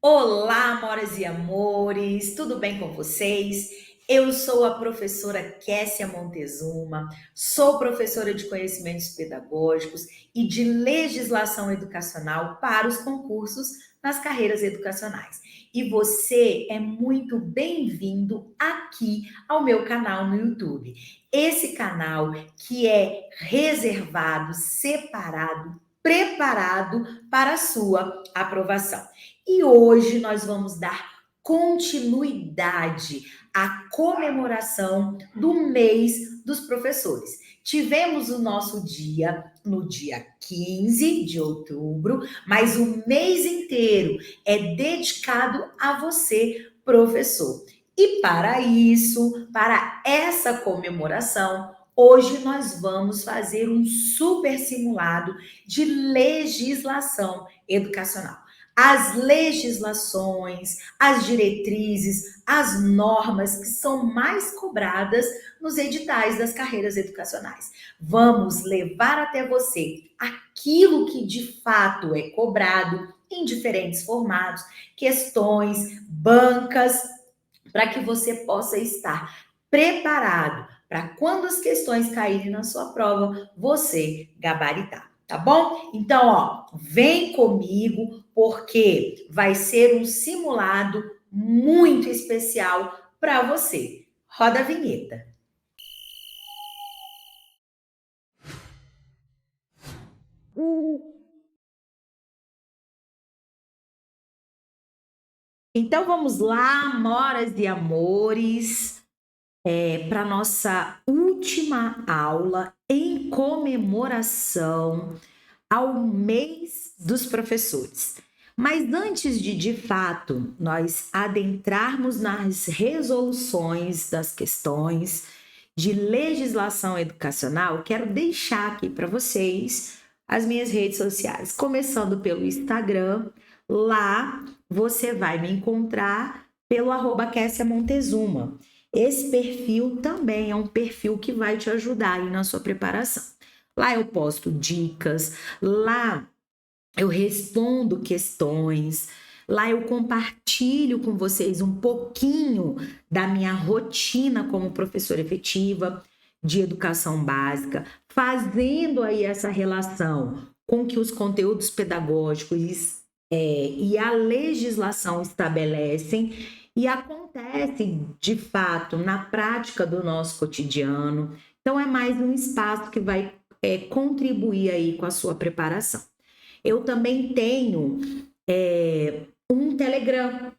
Olá, amoras e amores, tudo bem com vocês? Eu sou a professora Kessia Montezuma, sou professora de conhecimentos pedagógicos e de legislação educacional para os concursos nas carreiras educacionais. E você é muito bem-vindo aqui ao meu canal no YouTube. Esse canal que é reservado, separado, preparado para a sua aprovação. E hoje nós vamos dar continuidade à comemoração do mês dos professores. Tivemos o nosso dia no dia 15 de outubro, mas o mês inteiro é dedicado a você, professor. E para isso, para essa comemoração, hoje nós vamos fazer um super simulado de legislação educacional. As legislações, as diretrizes, as normas que são mais cobradas nos editais das carreiras educacionais. Vamos levar até você aquilo que de fato é cobrado em diferentes formatos, questões, bancas, para que você possa estar preparado para quando as questões caírem na sua prova, você gabaritar, tá bom? Então, ó, vem comigo porque vai ser um simulado muito especial para você. Roda a vinheta. Então vamos lá, amoras e amores, para nossa última aula em comemoração ao mês dos professores. Mas antes de fato, nós adentrarmos nas resoluções das questões de legislação educacional, quero deixar aqui para vocês as minhas redes sociais, começando pelo Instagram. Lá você vai me encontrar pelo @Kessia Montezuma. Esse perfil também é um perfil que vai te ajudar aí na sua preparação. Lá eu posto dicas, lá eu respondo questões, lá eu compartilho com vocês um pouquinho da minha rotina como professora efetiva de educação básica, fazendo aí essa relação com que os conteúdos pedagógicos e a legislação estabelecem e acontece de fato na prática do nosso cotidiano. Então é mais um espaço que vai contribuir aí com a sua preparação. Eu também tenho um Telegram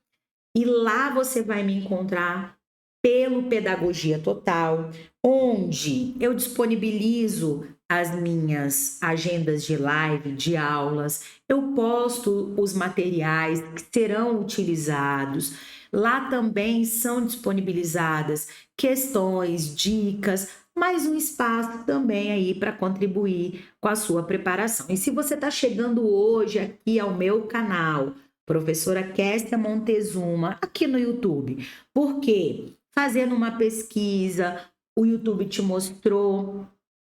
e lá você vai me encontrar pelo Pedagogia Total, onde eu disponibilizo as minhas agendas de live, de aulas, eu posto os materiais que serão utilizados. Lá também são disponibilizadas questões, dicas, mais um espaço também aí para contribuir com a sua preparação. E se você está chegando hoje aqui ao meu canal, professora Kessia Montezuma, aqui no YouTube, por quê? Fazendo uma pesquisa, o YouTube te mostrou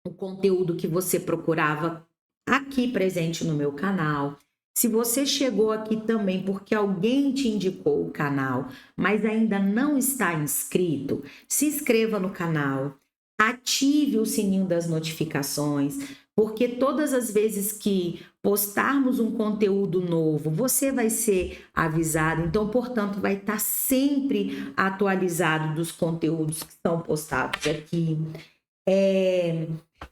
o conteúdo que você procurava aqui presente no meu canal. Se você chegou aqui também porque alguém te indicou o canal, mas ainda não está inscrito, se inscreva no canal, ative o sininho das notificações, porque todas as vezes que postarmos um conteúdo novo, você vai ser avisado. Então, portanto, vai estar sempre atualizado dos conteúdos que são postados aqui.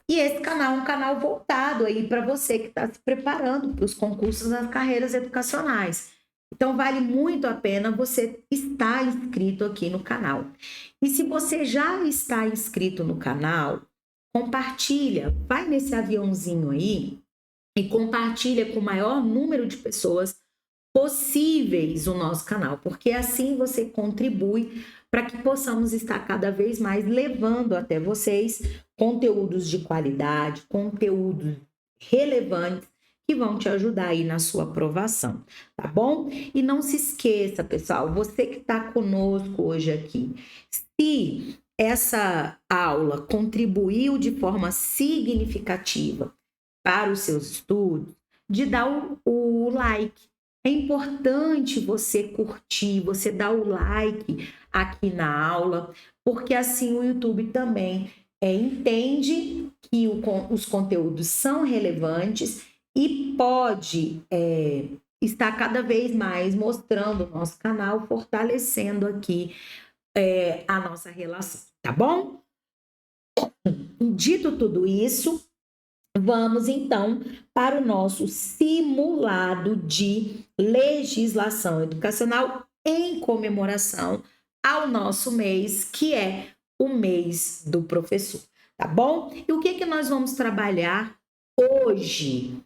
E esse canal é um canal voltado aí para você que está se preparando para os concursos das carreiras educacionais. Então, vale muito a pena você estar inscrito aqui no canal. E se você já está inscrito no canal, compartilha, vai nesse aviãozinho aí e compartilha com o maior número de pessoas possíveis o nosso canal, porque assim você contribui para que possamos estar cada vez mais levando até vocês conteúdos de qualidade, conteúdos relevantes que vão te ajudar aí na sua aprovação, tá bom? E não se esqueça, pessoal, você que está conosco hoje aqui, se essa aula contribuiu de forma significativa para os seus estudos, de dar o like, é importante você curtir, você dar o like aqui na aula, porque assim o YouTube também entende que os conteúdos são relevantes e pode estar cada vez mais mostrando o nosso canal, fortalecendo aqui a nossa relação, tá bom? Dito tudo isso, vamos então para o nosso simulado de legislação educacional em comemoração ao nosso mês, que é o mês do professor, tá bom? E o que nós vamos trabalhar hoje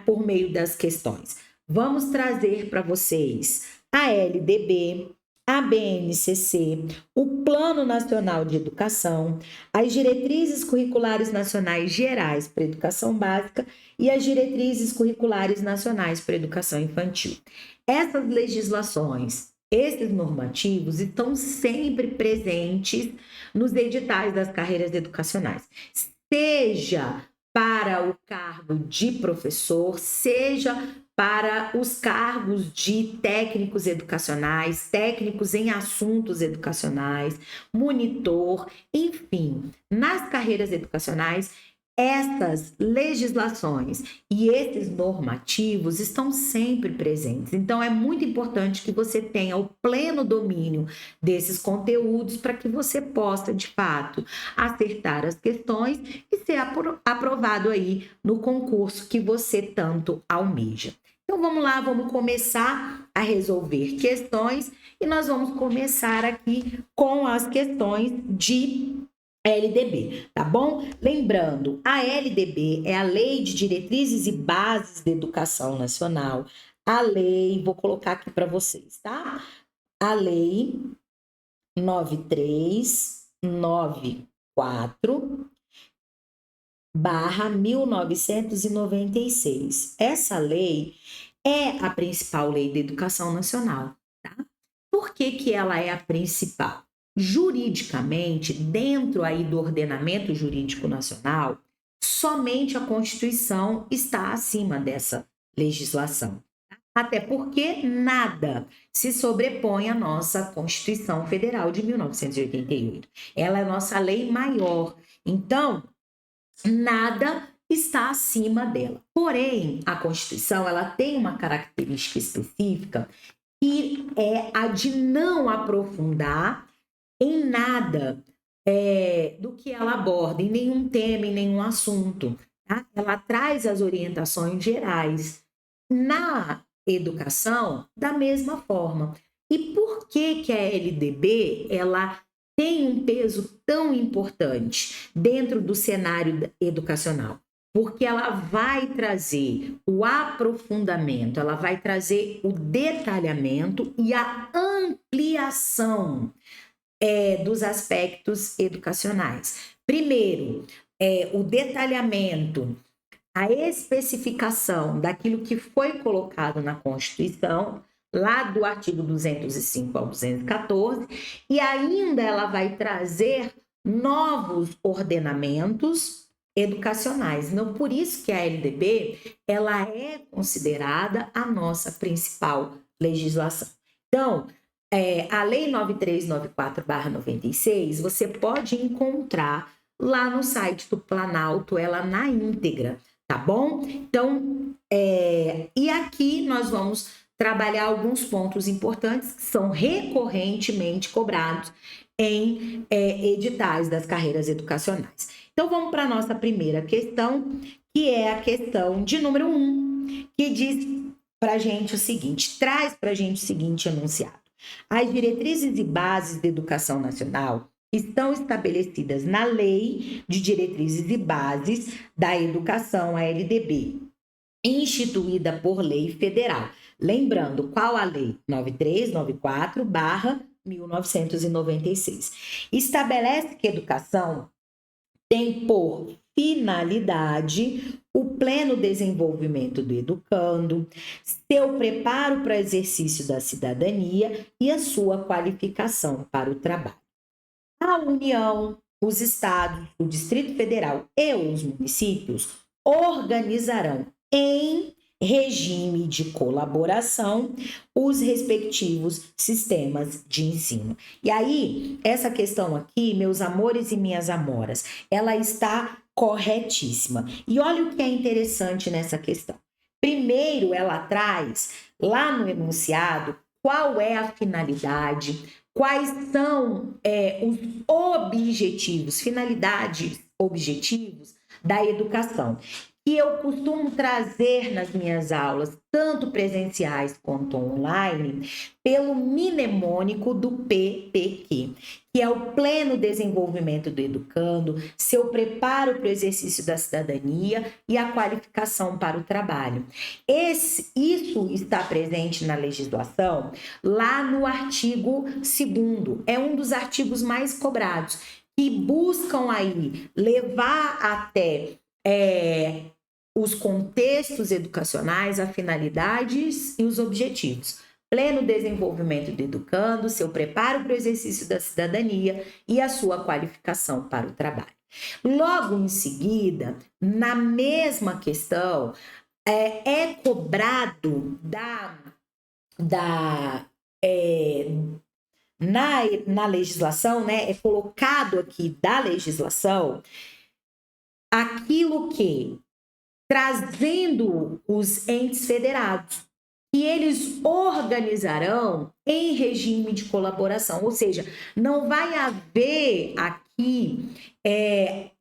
por meio das questões? Vamos trazer para vocês a LDB, a BNCC, o Plano Nacional de Educação, as diretrizes curriculares nacionais gerais para a educação básica e as diretrizes curriculares nacionais para a educação infantil. Essas legislações, esses normativos estão sempre presentes nos editais das carreiras educacionais, seja para o cargo de professor, seja para os cargos de técnicos educacionais, técnicos em assuntos educacionais, monitor, enfim, nas carreiras educacionais, essas legislações e esses normativos estão sempre presentes. Então, é muito importante que você tenha o pleno domínio desses conteúdos para que você possa, de fato, acertar as questões e ser aprovado aí no concurso que você tanto almeja. Então, vamos lá, vamos começar a resolver questões e nós vamos começar aqui com as questões de LDB, tá bom? Lembrando, a LDB é a Lei de Diretrizes e Bases da Educação Nacional. A lei, vou colocar aqui para vocês, tá? A Lei 9394/1996. Essa lei é a principal lei da educação nacional, tá? Por que ela é a principal? Juridicamente, dentro aí do ordenamento jurídico nacional, somente a Constituição está acima dessa legislação. Até porque nada se sobrepõe à nossa Constituição Federal de 1988. Ela é a nossa lei maior. Então, nada está acima dela. Porém, a Constituição ela tem uma característica específica que é a de não aprofundar em nada do que ela aborda, em nenhum tema, em nenhum assunto. Tá? Ela traz as orientações gerais. Na educação, da mesma forma. E por que a LDB ela tem um peso tão importante dentro do cenário educacional? Porque ela vai trazer o aprofundamento, ela vai trazer o detalhamento e a ampliação dos aspectos educacionais. Primeiro, o detalhamento, a especificação daquilo que foi colocado na Constituição, lá do artigo 205 ao 214, e ainda ela vai trazer novos ordenamentos educacionais. Então, por isso que a LDB ela é considerada a nossa principal legislação. Então, a Lei 9394/96, você pode encontrar lá no site do Planalto, ela na íntegra, tá bom? Então, e aqui nós vamos trabalhar alguns pontos importantes que são recorrentemente cobrados em editais das carreiras educacionais. Então, vamos para a nossa primeira questão, que é a questão de número 1, que diz para a gente o seguinte, traz para a gente o seguinte enunciado. As diretrizes e bases da educação nacional estão estabelecidas na Lei de Diretrizes e Bases da Educação, a LDB, instituída por lei federal. Lembrando, qual a lei? 9394/1996. Estabelece que a educação tem por finalidade o pleno desenvolvimento do educando, seu preparo para o exercício da cidadania e a sua qualificação para o trabalho. A União, os estados, o Distrito Federal e os municípios organizarão em regime de colaboração, os respectivos sistemas de ensino. E aí, essa questão aqui, meus amores e minhas amoras, ela está corretíssima. E olha o que é interessante nessa questão. Primeiro, ela traz lá no enunciado qual é a finalidade, quais são os objetivos, finalidades, objetivos da educação, que eu costumo trazer nas minhas aulas, tanto presenciais quanto online, pelo mnemônico do PPQ, que é o pleno desenvolvimento do educando, seu preparo para o exercício da cidadania e a qualificação para o trabalho. Isso está presente na legislação lá no artigo 2º, é um dos artigos mais cobrados, que buscam aí levar até os contextos educacionais, as finalidades e os objetivos. Pleno desenvolvimento do educando, seu preparo para o exercício da cidadania e a sua qualificação para o trabalho. Logo em seguida, na mesma questão, é cobrado na legislação, né? É colocado aqui da legislação aquilo que trazendo os entes federados, e eles organizarão em regime de colaboração, ou seja, não vai haver aqui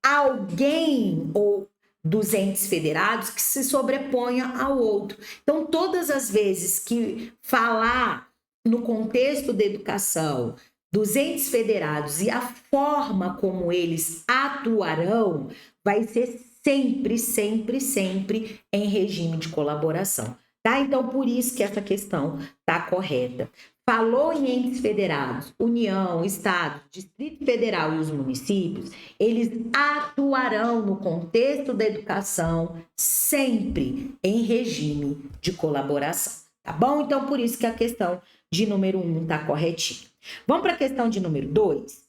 alguém ou dos entes federados que se sobreponha ao outro. Então, todas as vezes que falar no contexto da educação dos entes federados e a forma como eles atuarão, vai ser sempre, sempre, sempre em regime de colaboração, tá? Então, por isso que essa questão tá correta. Falou em entes federados, União, Estado, Distrito Federal e os municípios, eles atuarão no contexto da educação sempre em regime de colaboração, tá bom? Então, por isso que a questão de número 1 tá corretinha. Vamos para a questão de número 2?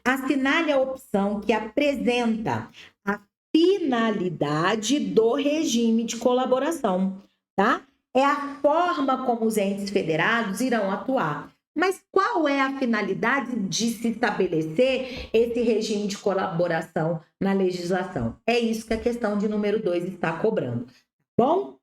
Assinale a opção que apresenta a finalidade do regime de colaboração, tá? É a forma como os entes federados irão atuar. Mas qual é a finalidade de se estabelecer esse regime de colaboração na legislação? É isso que a questão de número 2 está cobrando. Bom?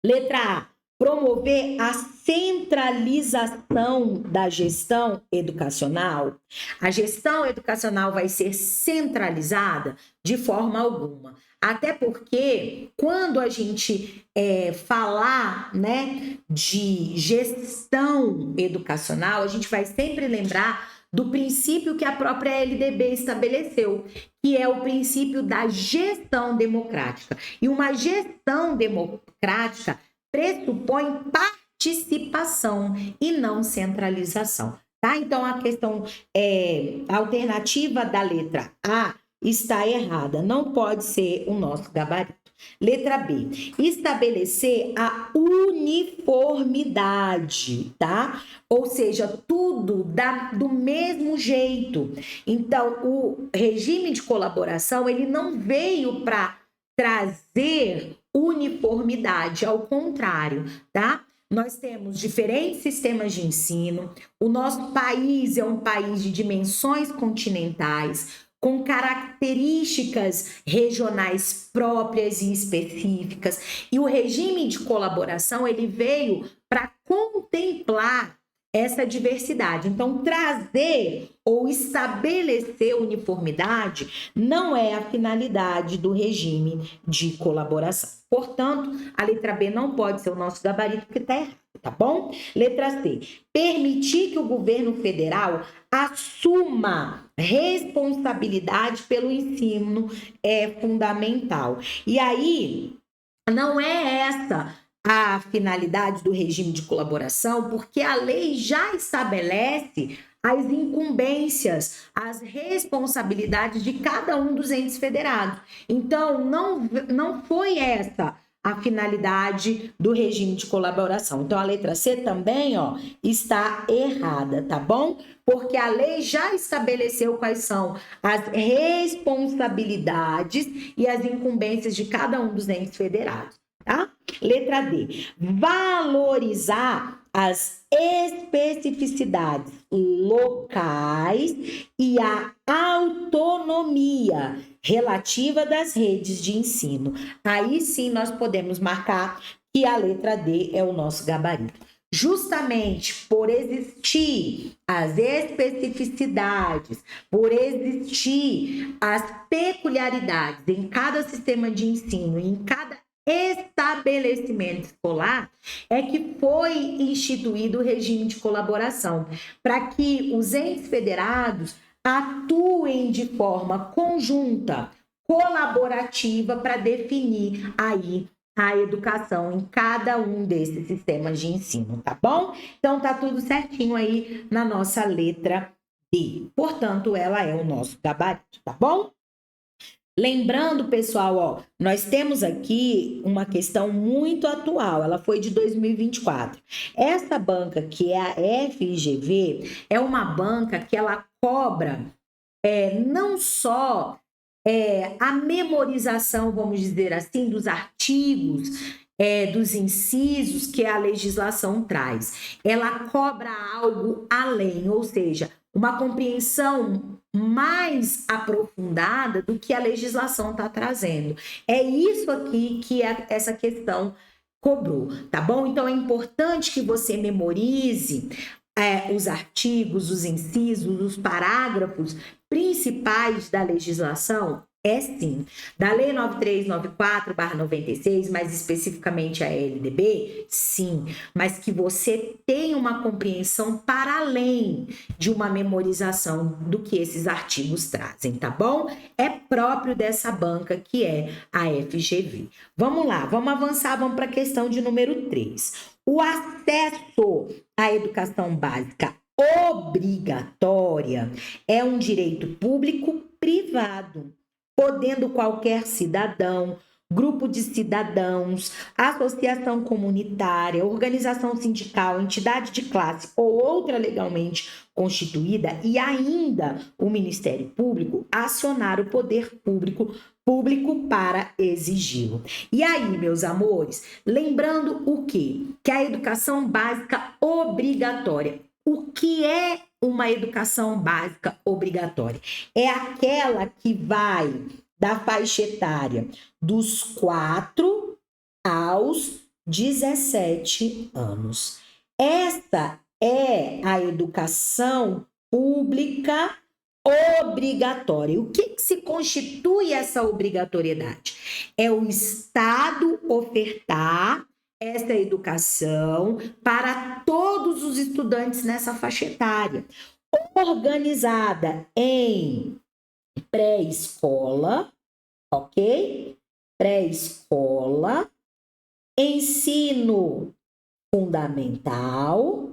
Letra A. Promover a centralização da gestão educacional. A gestão educacional vai ser centralizada de forma alguma. Até porque, quando a gente falar, né, de gestão educacional, a gente vai sempre lembrar do princípio que a própria LDB estabeleceu, que é o princípio da gestão democrática. E uma gestão democrática pressupõe participação e não centralização, tá? Então, a questão a alternativa da letra A está errada, não pode ser o nosso gabarito. Letra B, estabelecer a uniformidade, tá? Ou seja, tudo do mesmo jeito. Então, o regime de colaboração, ele não veio para trazer uniformidade, ao contrário, tá? Nós temos diferentes sistemas de ensino, o nosso país é um país de dimensões continentais, com características regionais próprias e específicas, e o regime de colaboração, ele veio para contemplar essa diversidade. Então, trazer ou estabelecer uniformidade não é a finalidade do regime de colaboração. Portanto, a letra B não pode ser o nosso gabarito, porque está errado, tá bom? Letra C. Permitir que o governo federal assuma responsabilidade pelo ensino é fundamental. E aí, não é essa a finalidade do regime de colaboração, porque a lei já estabelece as incumbências, as responsabilidades de cada um dos entes federados. Então, não foi essa a finalidade do regime de colaboração. Então, a letra C também, ó, está errada, tá bom? Porque a lei já estabeleceu quais são as responsabilidades e as incumbências de cada um dos entes federados, tá? Letra D. Valorizar as especificidades locais e a autonomia relativa das redes de ensino. Aí sim nós podemos marcar que a letra D é o nosso gabarito. Justamente por existir as especificidades, por existir as peculiaridades em cada sistema de ensino, em cada estabelecimento escolar, é que foi instituído o regime de colaboração, para que os entes federados atuem de forma conjunta, colaborativa, para definir aí a educação em cada um desses sistemas de ensino, tá bom? Então tá tudo certinho aí na nossa letra D. Portanto, ela é o nosso gabarito, tá bom? Lembrando, pessoal, ó, nós temos aqui uma questão muito atual, ela foi de 2024. Essa banca, que é a FGV, é uma banca que ela cobra não só a memorização, vamos dizer assim, dos artigos, dos incisos que a legislação traz. Ela cobra algo além, ou seja, uma compreensão mais aprofundada do que a legislação está trazendo. É isso aqui que essa questão cobrou, tá bom? Então é importante que você memorize os artigos, os incisos, os parágrafos principais da legislação. É sim, da Lei 9394/96, mais especificamente a LDB, sim, mas que você tenha uma compreensão para além de uma memorização do que esses artigos trazem, tá bom? É próprio dessa banca que é a FGV. Vamos lá, vamos avançar, vamos para a questão de número 3. O acesso à educação básica obrigatória é um direito público-privado, podendo qualquer cidadão, grupo de cidadãos, associação comunitária, organização sindical, entidade de classe ou outra legalmente constituída e ainda o Ministério Público acionar o poder público para exigi-lo. E aí, meus amores, lembrando o quê? Que a educação básica obrigatória. O que é uma educação básica obrigatória? É aquela que vai da faixa etária dos 4 aos 17 anos. Esta é a educação pública obrigatória. O que se constitui essa obrigatoriedade? É o Estado ofertar essa educação para todos os estudantes nessa faixa etária, organizada em pré-escola, ok? Pré-escola, ensino fundamental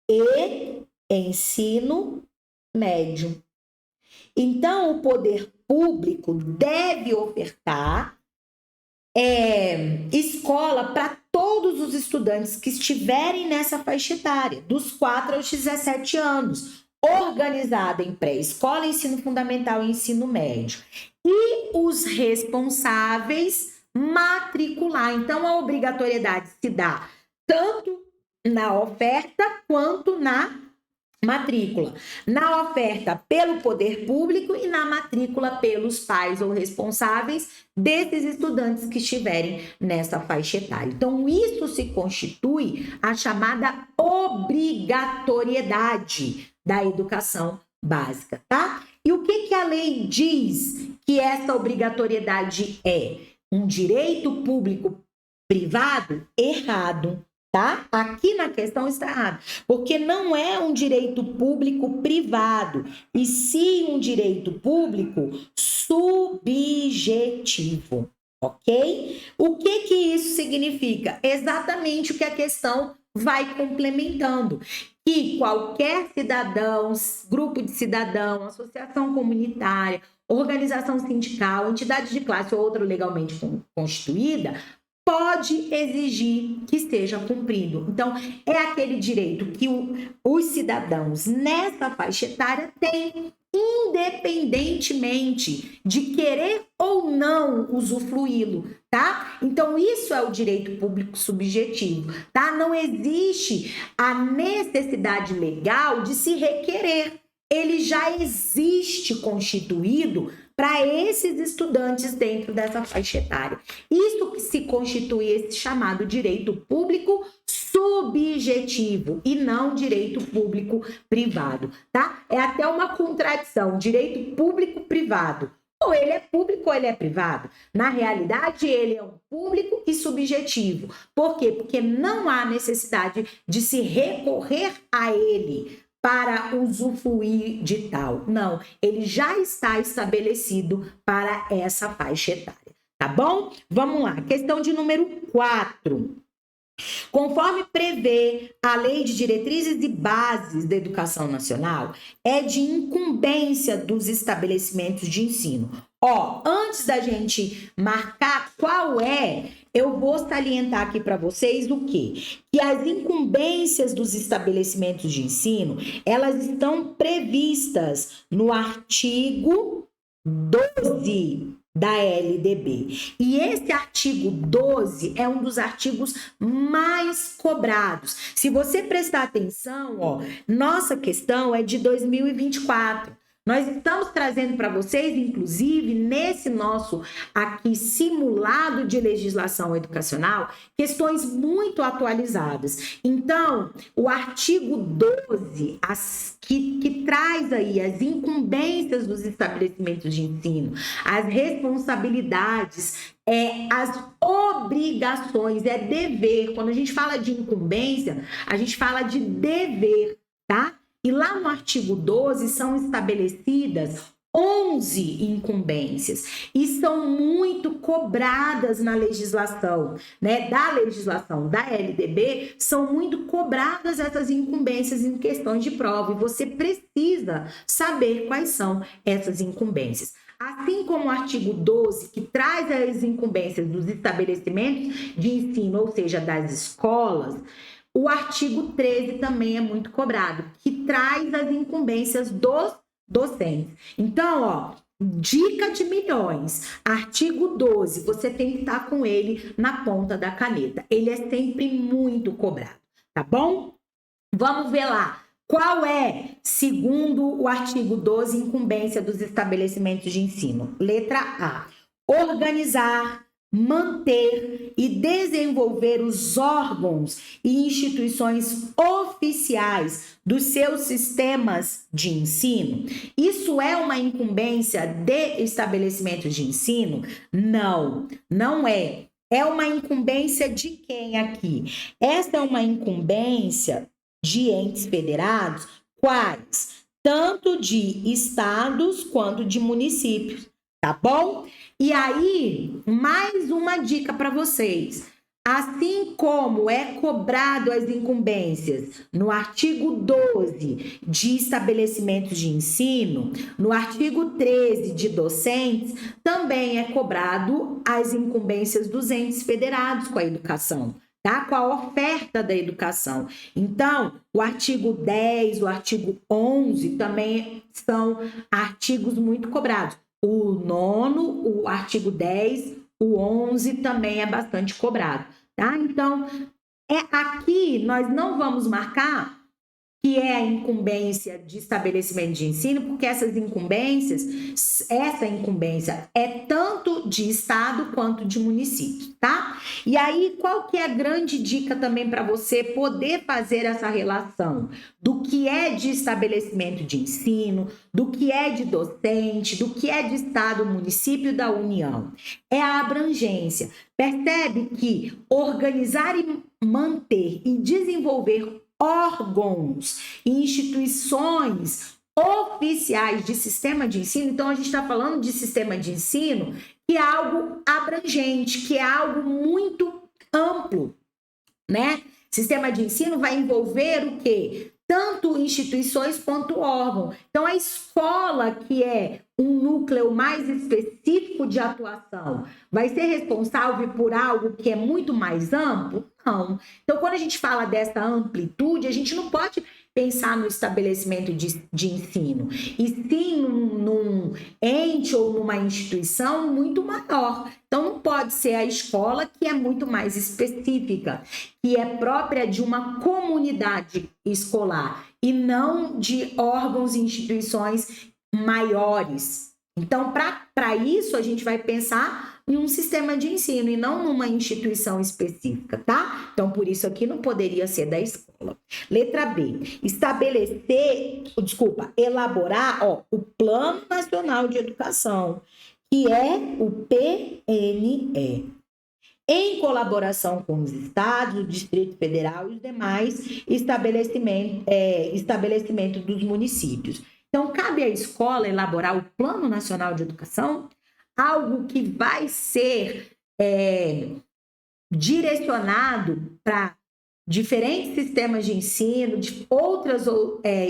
e ensino médio. Então, o poder público deve ofertar escola para todos os estudantes que estiverem nessa faixa etária, dos 4 aos 17 anos, organizada em pré-escola, ensino fundamental e ensino médio. E os responsáveis matricular. Então, a obrigatoriedade se dá tanto na oferta quanto na matrícula. Na oferta pelo poder público e na matrícula pelos pais ou responsáveis desses estudantes que estiverem nessa faixa etária. Então, isso se constitui a chamada obrigatoriedade da educação básica, tá? E o que a lei diz que essa obrigatoriedade é? Um direito público privado? Errado. Tá? Aqui na questão está errado, porque não é um direito público privado, e sim um direito público subjetivo, ok? O que isso significa? Exatamente o que a questão vai complementando, que qualquer cidadão, grupo de cidadão, associação comunitária, organização sindical, entidade de classe ou outra legalmente constituída, pode exigir que seja cumprido. Então, é aquele direito que os cidadãos nessa faixa etária têm, independentemente de querer ou não usufruí-lo, tá? Então, isso é o direito público subjetivo, tá? Não existe a necessidade legal de se requerer. Ele já existe constituído para esses estudantes dentro dessa faixa etária. Isso que se constitui esse chamado direito público subjetivo e não direito público privado, tá? É até uma contradição, direito público privado. Ou ele é público ou ele é privado. Na realidade, ele é um público e subjetivo. Por quê? Porque não há necessidade de se recorrer a ele para usufruir de tal. Não, ele já está estabelecido para essa faixa etária, tá bom? Vamos lá, questão de número 4. Conforme prevê a Lei de Diretrizes e Bases da Educação Nacional, é de incumbência dos estabelecimentos de ensino. Antes da gente marcar qual é, eu vou salientar aqui para vocês o quê? Que as incumbências dos estabelecimentos de ensino, elas estão previstas no artigo 12 da LDB. E esse artigo 12 é um dos artigos mais cobrados. Se você prestar atenção, nossa questão é de 2024. Nós estamos trazendo para vocês, inclusive, nesse nosso aqui simulado de legislação educacional, questões muito atualizadas. Então, o artigo 12, que traz aí as incumbências dos estabelecimentos de ensino, as responsabilidades, as obrigações, dever. Quando a gente fala de incumbência, a gente fala de dever, tá? E lá no artigo 12 são estabelecidas 11 incumbências e são muito cobradas na legislação, né? Da legislação da LDB, são muito cobradas essas incumbências em questões de prova e você precisa saber quais são essas incumbências. Assim como o artigo 12, que traz as incumbências dos estabelecimentos de ensino, ou seja, das escolas, o artigo 13 também é muito cobrado, que traz as incumbências dos docentes. Então, dica de milhões, artigo 12, você tem que estar com ele na ponta da caneta. Ele é sempre muito cobrado, tá bom? Vamos ver lá. Qual é, segundo o artigo 12, incumbência dos estabelecimentos de ensino? Letra A. Organizar, manter e desenvolver os órgãos e instituições oficiais dos seus sistemas de ensino. Isso é uma incumbência de estabelecimentos de ensino? Não, não é. É uma incumbência de quem aqui? Essa é uma incumbência de entes federados, quais? Tanto de estados quanto de municípios. Tá bom? E aí, mais uma dica para vocês. Assim como é cobrado as incumbências no artigo 12 de estabelecimentos de ensino, no artigo 13 de docentes, também é cobrado as incumbências dos entes federados com a educação, tá? Com a oferta da educação. Então, o artigo 10, o artigo 11 também são artigos muito cobrados. O 9º, o artigo 10, o 11 também é bastante cobrado, tá? Então, aqui nós não vamos marcar que é a incumbência de estabelecimento de ensino, porque essa incumbência é tanto de estado quanto de município, tá? E aí, qual que é a grande dica também para você poder fazer essa relação do que é de estabelecimento de ensino, do que é de docente, do que é de estado, município, da União? É a abrangência. Percebe que organizar e manter e desenvolver órgãos e instituições oficiais de sistema de ensino. Então, a gente está falando de sistema de ensino que é algo abrangente, que é algo muito amplo, né? Sistema de ensino vai envolver o quê? tanto instituições quanto órgãos. Então, a escola, que é um núcleo mais específico de atuação, vai ser responsável por algo que é muito mais amplo? Não. Então, quando a gente fala dessa amplitude, a gente não pode pensar no estabelecimento de ensino, e sim num ente ou numa instituição muito maior. Então, não pode ser a escola, que é muito mais específica, que é própria de uma comunidade escolar e não de órgãos e instituições maiores. Então, para isso, a gente vai pensar em um sistema de ensino e não numa instituição específica, tá? Então, por isso aqui não poderia ser da escola. Letra B, elaborar o Plano Nacional de Educação, que é o PNE, em colaboração com os estados, o Distrito Federal e os demais estabelecimentos dos municípios. Então, cabe à escola elaborar o Plano Nacional de Educação, algo que vai ser direcionado para diferentes sistemas de ensino, de outras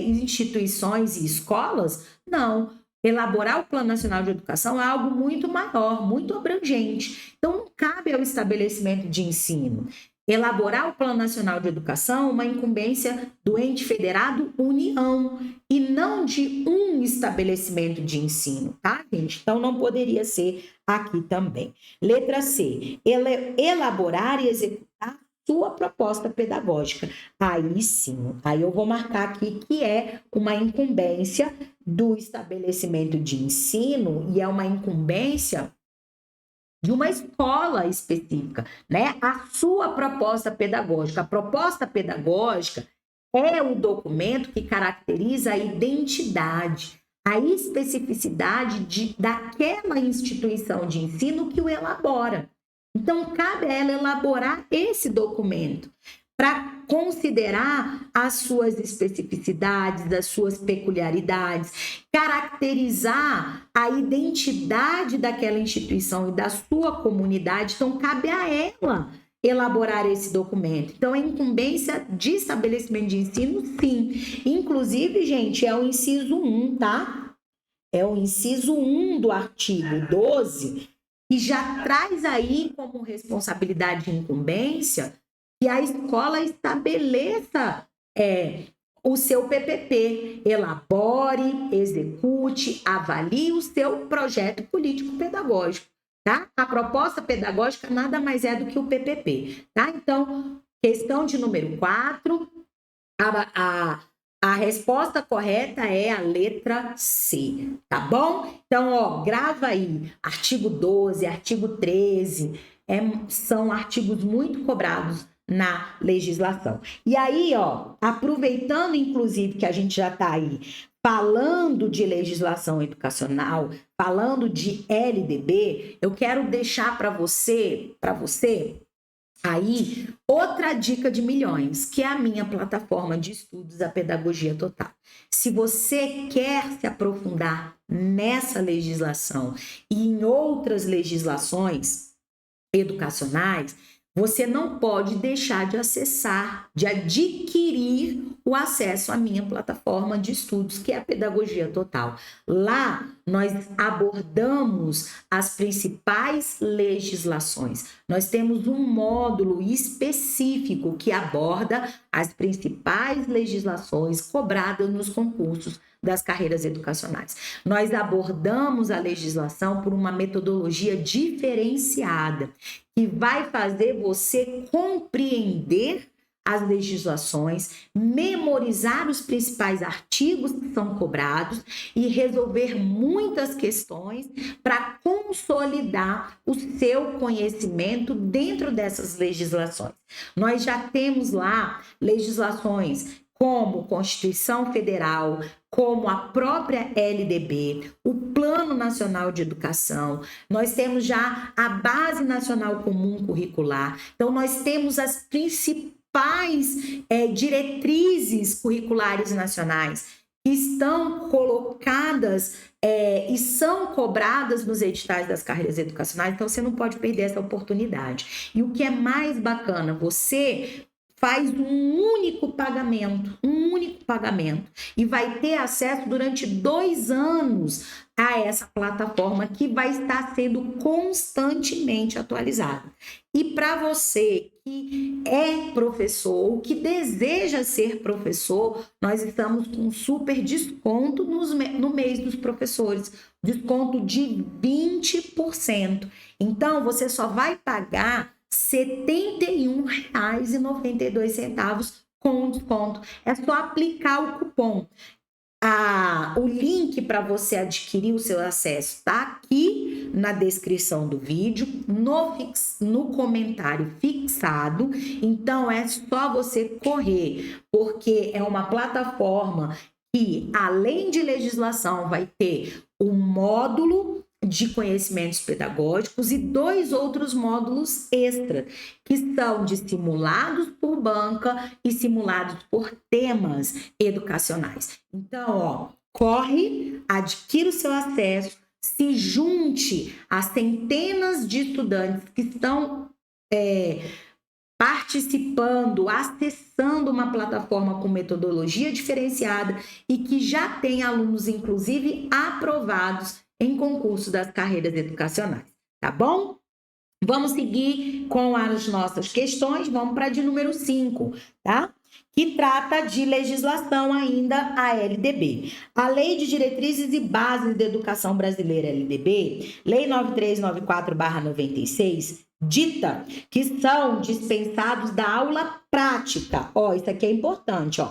instituições e escolas? Não. Elaborar o Plano Nacional de Educação é algo muito maior, muito abrangente. Então, não cabe ao estabelecimento de ensino. Elaborar o Plano Nacional de Educação é uma incumbência do ente federado União e não de um estabelecimento de ensino, tá, gente? Então, não poderia ser aqui também. Letra C, elaborar e executar sua proposta pedagógica. Aí sim, aí eu vou marcar aqui que é uma incumbência do estabelecimento de ensino e é uma incumbência de uma escola específica, né? A sua proposta pedagógica. A proposta pedagógica é o documento que caracteriza a identidade, a especificidade daquela instituição de ensino que o elabora. Então, cabe a ela elaborar esse documento para considerar as suas especificidades, as suas peculiaridades, caracterizar a identidade daquela instituição e da sua comunidade. Então, cabe a ela elaborar esse documento. Então, é incumbência de estabelecimento de ensino, sim. Inclusive, gente, é o inciso 1, tá? É o inciso 1 do artigo 12, que já traz aí como responsabilidade e incumbência que a escola estabeleça o seu PPP, elabore, execute, avalie o seu projeto político-pedagógico, tá? A proposta pedagógica nada mais é do que o PPP, tá? Então, questão de número 4, a resposta correta é a letra C, tá bom? Então, grava aí, artigo 12, artigo 13, são artigos muito cobrados na legislação. E aí, aproveitando, inclusive, que a gente já está aí falando de legislação educacional, falando de LDB, eu quero deixar para você aí outra dica de milhões, que é a minha plataforma de estudos, a Pedagogia Total. Se você quer se aprofundar nessa legislação e em outras legislações educacionais, você não pode deixar de acessar, de adquirir o acesso à minha plataforma de estudos, que é a Pedagogia Total. Lá nós abordamos as principais legislações. Nós temos um módulo específico que aborda as principais legislações cobradas nos concursos das carreiras educacionais. Nós abordamos a legislação por uma metodologia diferenciada, que vai fazer você compreender as legislações, memorizar os principais artigos que são cobrados e resolver muitas questões para consolidar o seu conhecimento dentro dessas legislações. Nós já temos lá legislações como Constituição Federal, como a própria LDB, o Plano Nacional de Educação, nós temos já a Base Nacional Comum Curricular, então nós temos as principais diretrizes curriculares nacionais que estão colocadas e são cobradas nos editais das carreiras educacionais, então você não pode perder essa oportunidade. E o que é mais bacana, você faz um único pagamento, e vai ter acesso durante 2 anos a essa plataforma que vai estar sendo constantemente atualizada. E para você que é professor ou que deseja ser professor, nós estamos com um super desconto no mês dos professores, desconto de 20%. Então, você só vai pagar R$ 71,92 com desconto. É só aplicar o cupom. O link para você adquirir o seu acesso está aqui na descrição do vídeo, no comentário fixado. Então é só você correr, porque é uma plataforma que, além de legislação, vai ter um módulo de conhecimentos pedagógicos e 2 outros módulos extra, que são de simulados por banca e simulados por temas educacionais. Então, corre, adquira o seu acesso, se junte às centenas de estudantes que estão participando, acessando uma plataforma com metodologia diferenciada e que já tem alunos, inclusive, aprovados em concurso das carreiras educacionais, tá bom? Vamos seguir com as nossas questões, vamos para a de número 5, tá? Que trata de legislação ainda, a LDB. A Lei de Diretrizes e Bases da Educação Brasileira, LDB, Lei 9394/96, dita que são dispensados da aula prática. Isso aqui é importante,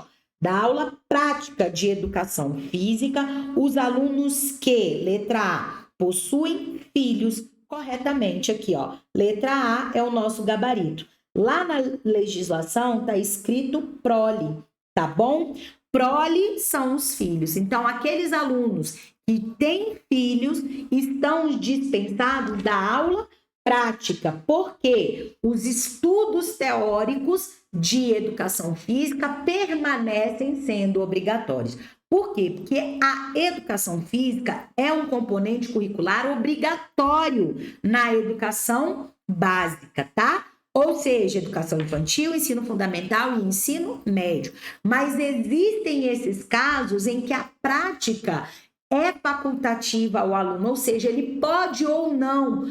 da aula prática de educação física, os alunos que, letra A, possuem filhos, corretamente aqui, letra A é o nosso gabarito. Lá na legislação está escrito prole, tá bom? Prole são os filhos. Então, aqueles alunos que têm filhos estão dispensados da aula prática, porque os estudos teóricos de educação física permanecem sendo obrigatórios. Por quê? Porque a educação física é um componente curricular obrigatório na educação básica, tá? Ou seja, educação infantil, ensino fundamental e ensino médio. Mas existem esses casos em que a prática é facultativa ao aluno, ou seja, ele pode ou não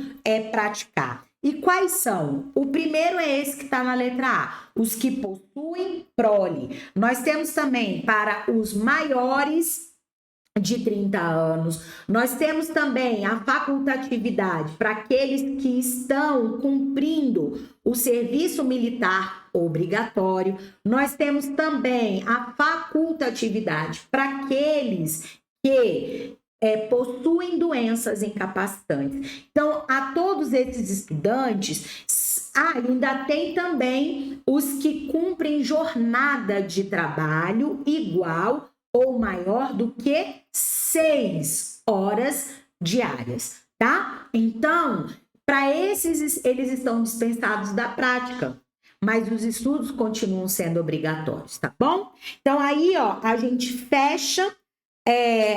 praticar. E quais são? O primeiro é esse que está na letra A, os que possuem prole. Nós temos também para os maiores de 30 anos, nós temos também a facultatividade para aqueles que estão cumprindo o serviço militar obrigatório, nós temos também a facultatividade para aqueles que possuem doenças incapacitantes. Então, a todos esses estudantes, ainda tem também os que cumprem jornada de trabalho igual ou maior do que 6 horas diárias, tá? Então, para esses, eles estão dispensados da prática, mas os estudos continuam sendo obrigatórios, tá bom? Então, aí, a gente fecha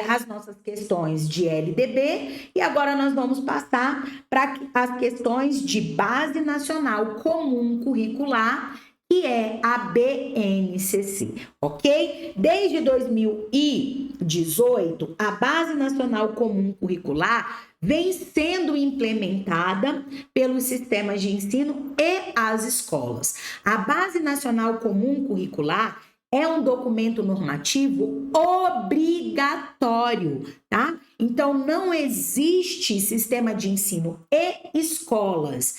as nossas questões de LDB e agora nós vamos passar para as questões de Base Nacional Comum Curricular, que é a BNCC, ok? Desde 2018, a Base Nacional Comum Curricular vem sendo implementada pelos sistemas de ensino e as escolas. A Base Nacional Comum Curricular é um documento normativo obrigatório, tá? Então, não existe sistema de ensino e escolas,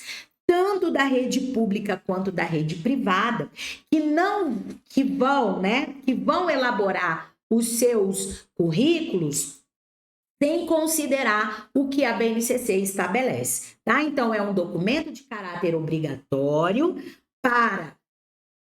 tanto da rede pública quanto da rede privada, que vão elaborar os seus currículos sem considerar o que a BNCC estabelece, tá? Então, é um documento de caráter obrigatório para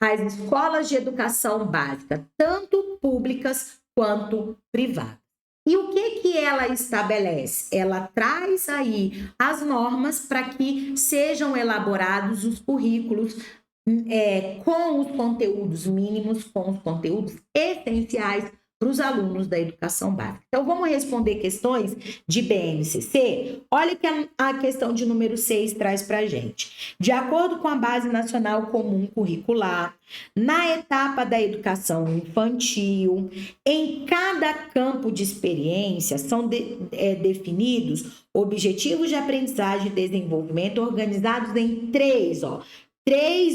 as escolas de educação básica, tanto públicas quanto privadas. E o que ela estabelece? Ela traz aí as normas para que sejam elaborados os currículos com os conteúdos mínimos, com os conteúdos essenciais, para os alunos da educação básica. Então, vamos responder questões de BNCC? Olha que a questão de número 6 traz para a gente. De acordo com a Base Nacional Comum Curricular, na etapa da educação infantil, em cada campo de experiência são definidos objetivos de aprendizagem e desenvolvimento organizados em três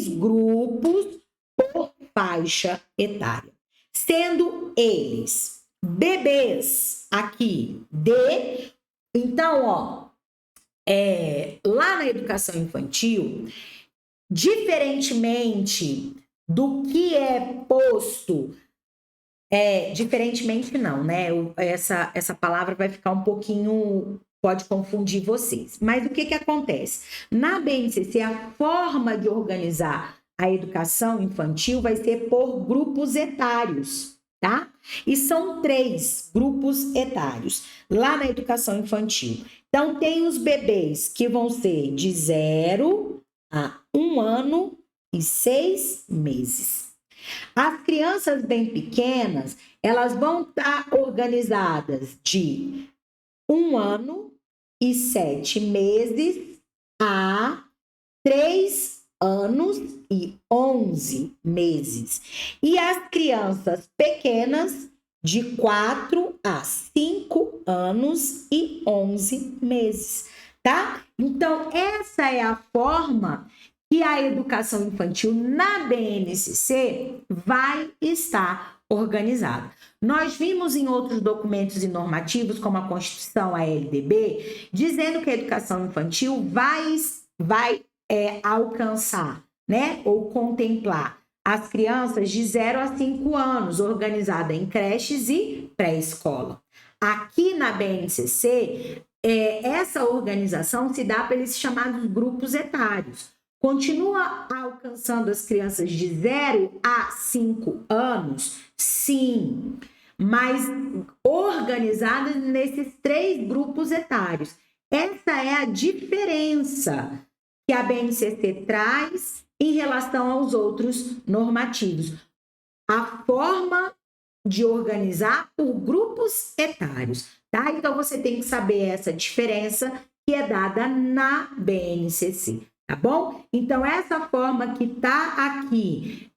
grupos por faixa etária, sendo eles bebês aqui então, lá na educação infantil, diferentemente do que é posto, diferentemente não, né? Essa palavra vai ficar um pouquinho, pode confundir vocês. Mas o que acontece? Na BNCC, a forma de organizar a educação infantil vai ser por grupos etários, tá? E são 3 grupos etários lá na educação infantil. Então, tem os bebês que vão ser de 0 a 1 ano e 6 meses. As crianças bem pequenas, elas vão estar organizadas de 1 ano e 7 meses a 3 anos e 11 meses. E as crianças pequenas, de 4 a 5 anos e 11 meses, tá? Então, essa é a forma que a educação infantil na BNCC vai estar organizada. Nós vimos em outros documentos e normativos, como a Constituição, a LDB, dizendo que a educação infantil vai alcançar, né, ou contemplar as crianças de 0 a 5 anos, organizada em creches e pré-escola. Aqui na BNCC, essa organização se dá pelos chamados grupos etários. Continua alcançando as crianças de 0 a 5 anos? Sim, mas organizadas nesses 3 grupos etários. Essa é a diferença que a BNCC traz em relação aos outros normativos. A forma de organizar por grupos etários, tá? Então, você tem que saber essa diferença que é dada na BNCC. Tá bom? Então, essa forma que tá aqui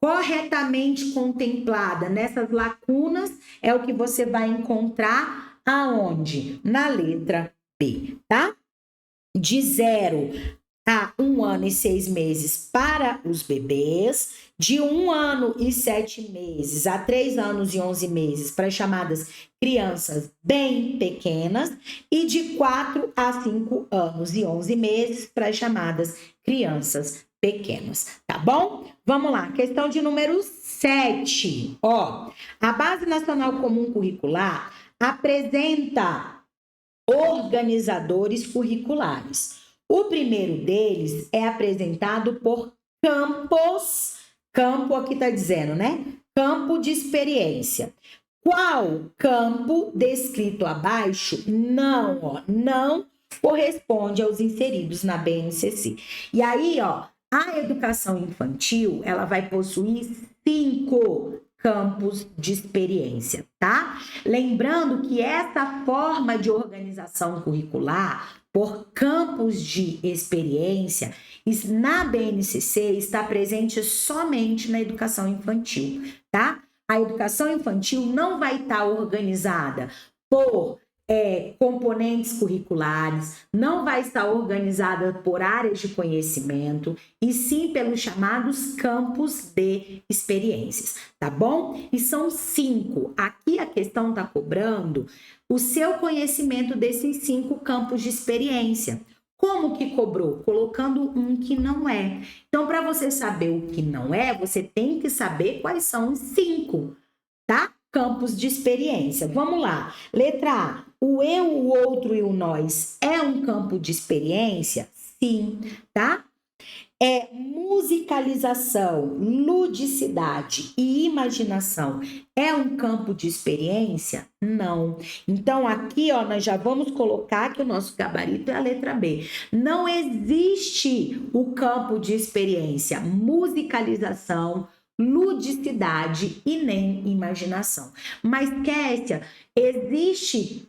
corretamente contemplada nessas lacunas é o que você vai encontrar aonde? Na letra B, tá? De 0 a 1 ano e 6 meses para os bebês, de 1 ano e 7 meses a 3 anos e 11 meses para as chamadas crianças bem pequenas e de 4 a 5 anos e 11 meses para as chamadas crianças pequenas, tá bom? Vamos lá, questão de número 7. A Base Nacional Comum Curricular apresenta organizadores curriculares. O primeiro deles é apresentado por campos, campo aqui está dizendo, né? Campo de experiência. Qual campo descrito abaixo não corresponde aos inseridos na BNCC? E aí, a educação infantil, ela vai possuir 5 campos de experiência, tá? Lembrando que essa forma de organização curricular por campos de experiência na BNCC está presente somente na educação infantil, tá? A educação infantil não vai estar organizada por componentes curriculares, não vai estar organizada por áreas de conhecimento, e sim pelos chamados campos de experiências, tá bom? E são 5. Aqui a questão está cobrando o seu conhecimento desses 5 campos de experiência. Como que cobrou? Colocando um que não é. Então, para você saber o que não é, você tem que saber quais são os 5, tá? Campos de experiência. Vamos lá. Letra A. O eu, o outro e o nós é um campo de experiência? Sim, tá? Musicalização, ludicidade e imaginação é um campo de experiência? Não. Então, aqui, nós já vamos colocar que o nosso gabarito é a letra B. Não existe o campo de experiência musicalização, ludicidade e nem imaginação. Mas, Kessia, existe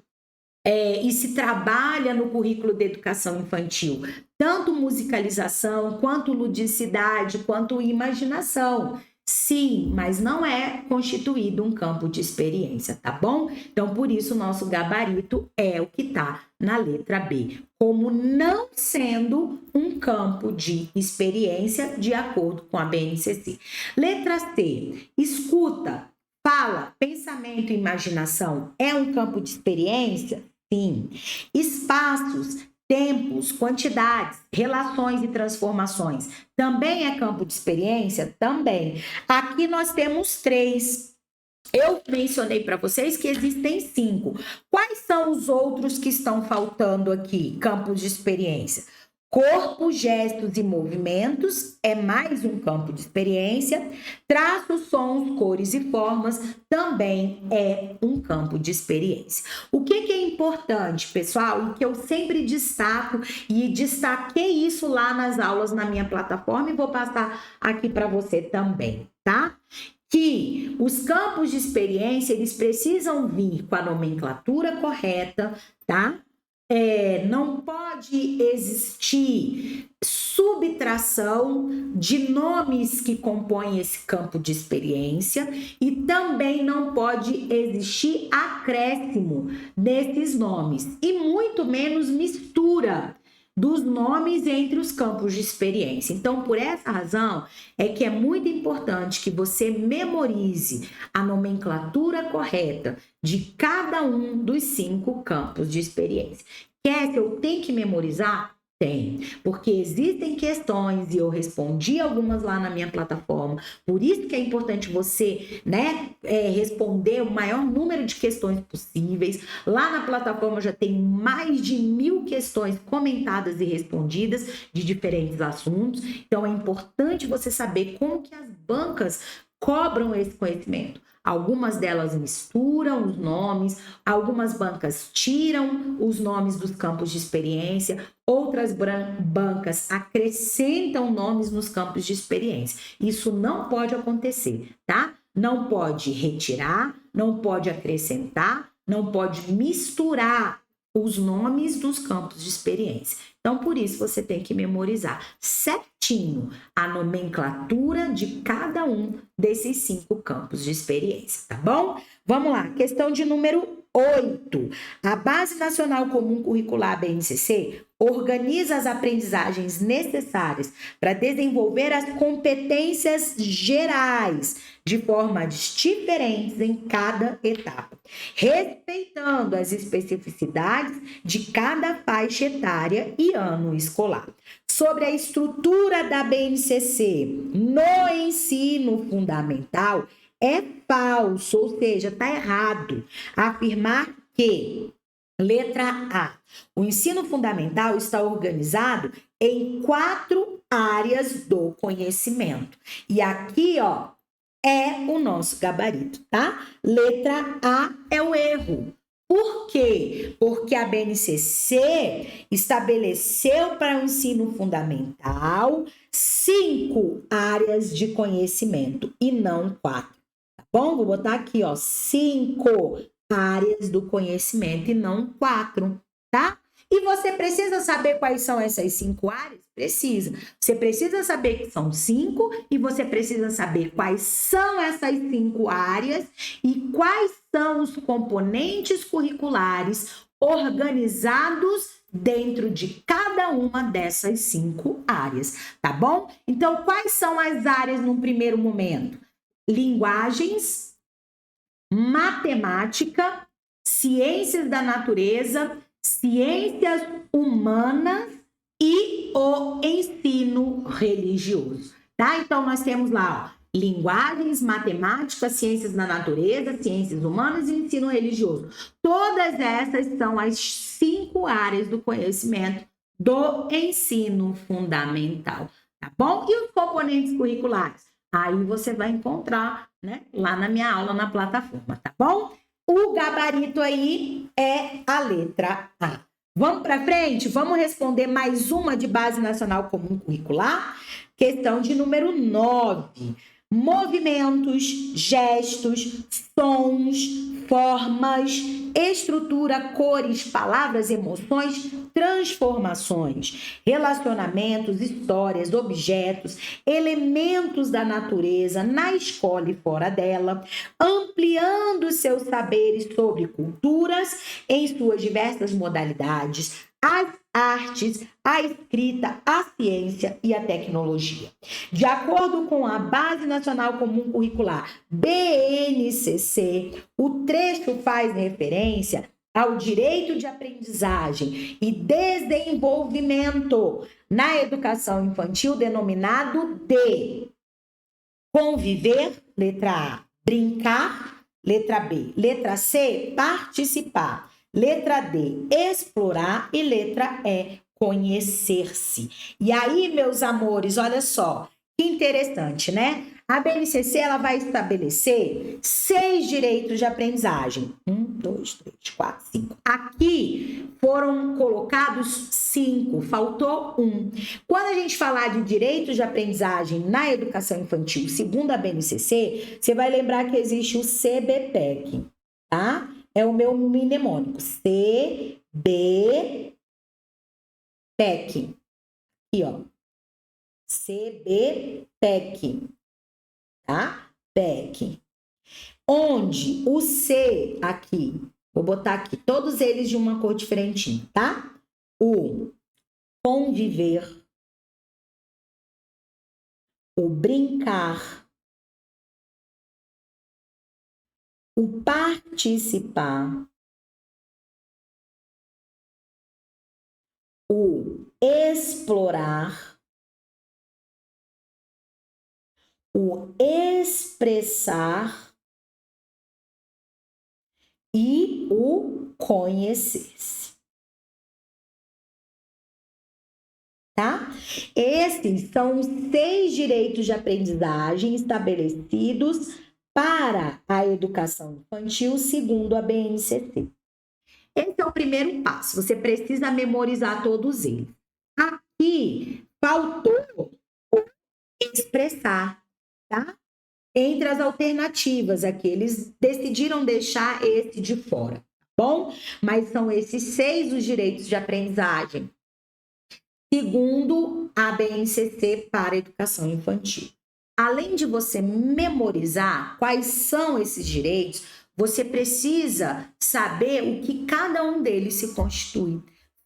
e se trabalha no currículo de educação infantil tanto musicalização, quanto ludicidade, quanto imaginação. Sim, mas não é constituído um campo de experiência, tá bom? Então, por isso, o nosso gabarito é o que está na letra B, como não sendo um campo de experiência, de acordo com a BNCC. Letra C, escuta, fala, pensamento e imaginação é um campo de experiência? Sim. Espaços, tempos, quantidades, relações e transformações também é campo de experiência? Também. Aqui nós temos 3. Eu mencionei para vocês que existem 5. Quais são os outros que estão faltando aqui? Campos de experiência. Corpo, gestos e movimentos é mais um campo de experiência. Traços, sons, cores e formas também é um campo de experiência. O que é importante, pessoal, e que eu sempre destaco, e destaquei isso lá nas aulas na minha plataforma e vou passar aqui para você também, tá? Que os campos de experiência, eles precisam vir com a nomenclatura correta, tá? Não pode existir subtração de nomes que compõem esse campo de experiência e também não pode existir acréscimo desses nomes e muito menos mistura dos nomes entre os campos de experiência. Então, por essa razão, é que é muito importante que você memorize a nomenclatura correta de cada um dos 5 campos de experiência. Quer que eu tenho que memorizar? Tem, porque existem questões e eu respondi algumas lá na minha plataforma, por isso que é importante você, responder o maior número de questões possíveis. Lá na plataforma já tem mais de 1000 questões comentadas e respondidas de diferentes assuntos, então é importante você saber como que as bancas cobram esse conhecimento. Algumas delas misturam os nomes, algumas bancas tiram os nomes dos campos de experiência, outras bancas acrescentam nomes nos campos de experiência. Isso não pode acontecer, tá? Não pode retirar, não pode acrescentar, não pode misturar os nomes dos campos de experiência. Então, por isso, você tem que memorizar certinho a nomenclatura de cada um desses 5 campos de experiência, tá bom? Vamos lá, questão de número 8. A Base Nacional Comum Curricular, BNCC, organiza as aprendizagens necessárias para desenvolver as competências gerais de formas diferentes em cada etapa, respeitando as especificidades de cada faixa etária e ano escolar. Sobre a estrutura da BNCC no ensino fundamental, é falso, ou seja, está errado afirmar que, letra A, o ensino fundamental está organizado em 4 áreas do conhecimento. E aqui, ó, é o nosso gabarito, tá? Letra A é o erro. Por quê? Porque a BNCC estabeleceu para o ensino fundamental 5 áreas de conhecimento e não 4. Tá bom? Vou botar aqui, ó, 5 áreas do conhecimento e não 4, tá? E você precisa saber quais são essas 5 áreas? Precisa. Você precisa saber que são 5 e você precisa saber quais são essas 5 áreas e quais são os componentes curriculares organizados dentro de cada uma dessas 5 áreas, tá bom? Então, quais são as áreas no primeiro momento? Linguagens, matemática, ciências da natureza, ciências humanas e o ensino religioso, tá? Então, nós temos lá, ó, linguagens, matemática, ciências da natureza, ciências humanas e ensino religioso. Todas essas são as 5 áreas do conhecimento do ensino fundamental, tá bom? E os componentes curriculares? Aí você vai encontrar, lá na minha aula na plataforma, tá bom? O gabarito aí é a letra A. Vamos para frente? Vamos responder mais uma de Base Nacional Comum Curricular? Questão de número 9. movimentos, gestos, sons, formas, estrutura, cores, palavras, emoções, transformações, relacionamentos, histórias, objetos, elementos da natureza na escola e fora dela, ampliando seus saberes sobre culturas em suas diversas modalidades, as artes, a escrita, a ciência e a tecnologia. De acordo com a Base Nacional Comum Curricular, BNCC, o trecho faz referência ao direito de aprendizagem e desenvolvimento na educação infantil, denominado de conviver, letra A, brincar, letra B, letra C, participar, letra D, explorar e letra E, conhecer-se. E aí, meus amores, olha só, que interessante, né? A BNCC ela vai estabelecer 6 direitos de aprendizagem. 1, 2, 3, 4, 5. Aqui foram colocados 5, faltou 1. Quando a gente falar de direitos de aprendizagem na educação infantil, segundo a BNCC, você vai lembrar que existe o CBPEC, tá? É o meu mnemônico. CBPEC. Aqui, ó. CBPEC. Tá? PEC. Onde o C aqui, vou botar aqui, todos eles de uma cor diferentinha, tá? O conviver, o brincar, o participar, o explorar, o expressar e o conhecer-se. Tá? Esses são os 6 direitos de aprendizagem estabelecidos para a educação infantil, segundo a BNCC. Esse é o primeiro passo, você precisa memorizar todos eles. Aqui faltou expressar, tá? Entre as alternativas aqui, eles decidiram deixar esse de fora, tá bom? Mas são esses 6 os direitos de aprendizagem, segundo a BNCC para a educação infantil. Além de você memorizar quais são esses direitos, você precisa saber o que cada um deles se constitui.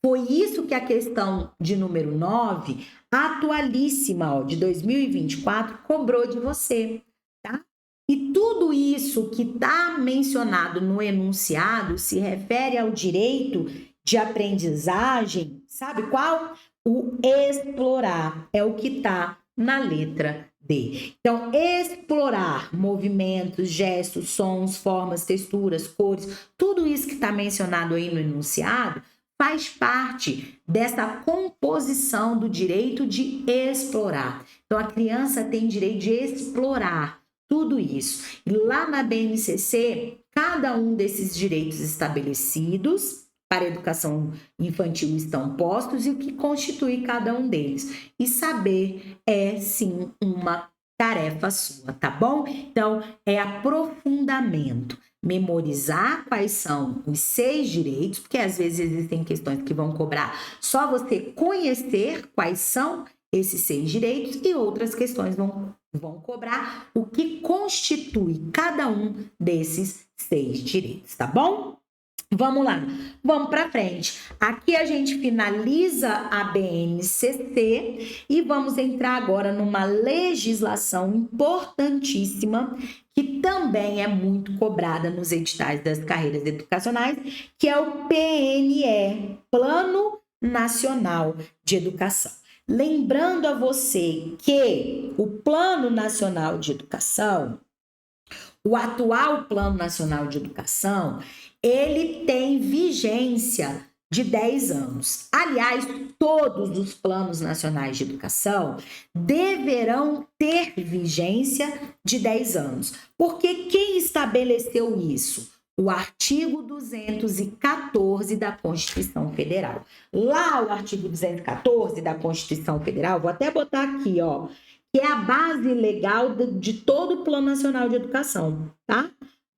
Foi isso que a questão de número 9, atualíssima, ó, de 2024, cobrou de você, tá? E tudo isso que está mencionado no enunciado se refere ao direito de aprendizagem, sabe qual? O explorar é o que está na letra D. Então, explorar movimentos, gestos, sons, formas, texturas, cores, tudo isso que está mencionado aí no enunciado faz parte dessa composição do direito de explorar. Então, a criança tem direito de explorar tudo isso. E lá na BNCC, cada um desses direitos estabelecidos para a educação infantil estão postos e o que constitui cada um deles. E saber é, sim, uma tarefa sua, tá bom? Então, é aprofundamento. Memorizar quais são os 6 direitos, porque às vezes existem questões que vão cobrar só você conhecer quais são esses 6 direitos e outras questões vão cobrar o que constitui cada um desses 6 direitos, tá bom? Vamos lá, vamos para frente. Aqui a gente finaliza a BNCC e vamos entrar agora numa legislação importantíssima que também é muito cobrada nos editais das carreiras educacionais, que é o PNE, Plano Nacional de Educação. Lembrando a você que o Plano Nacional de Educação, o atual Plano Nacional de Educação, ele tem vigência de 10 anos. Aliás, todos os planos nacionais de educação deverão ter vigência de 10 anos. Porque quem estabeleceu isso? O artigo 214 da Constituição Federal. Lá o artigo 214 da Constituição Federal, vou até botar aqui, ó, que é a base legal de todo o Plano Nacional de Educação, tá?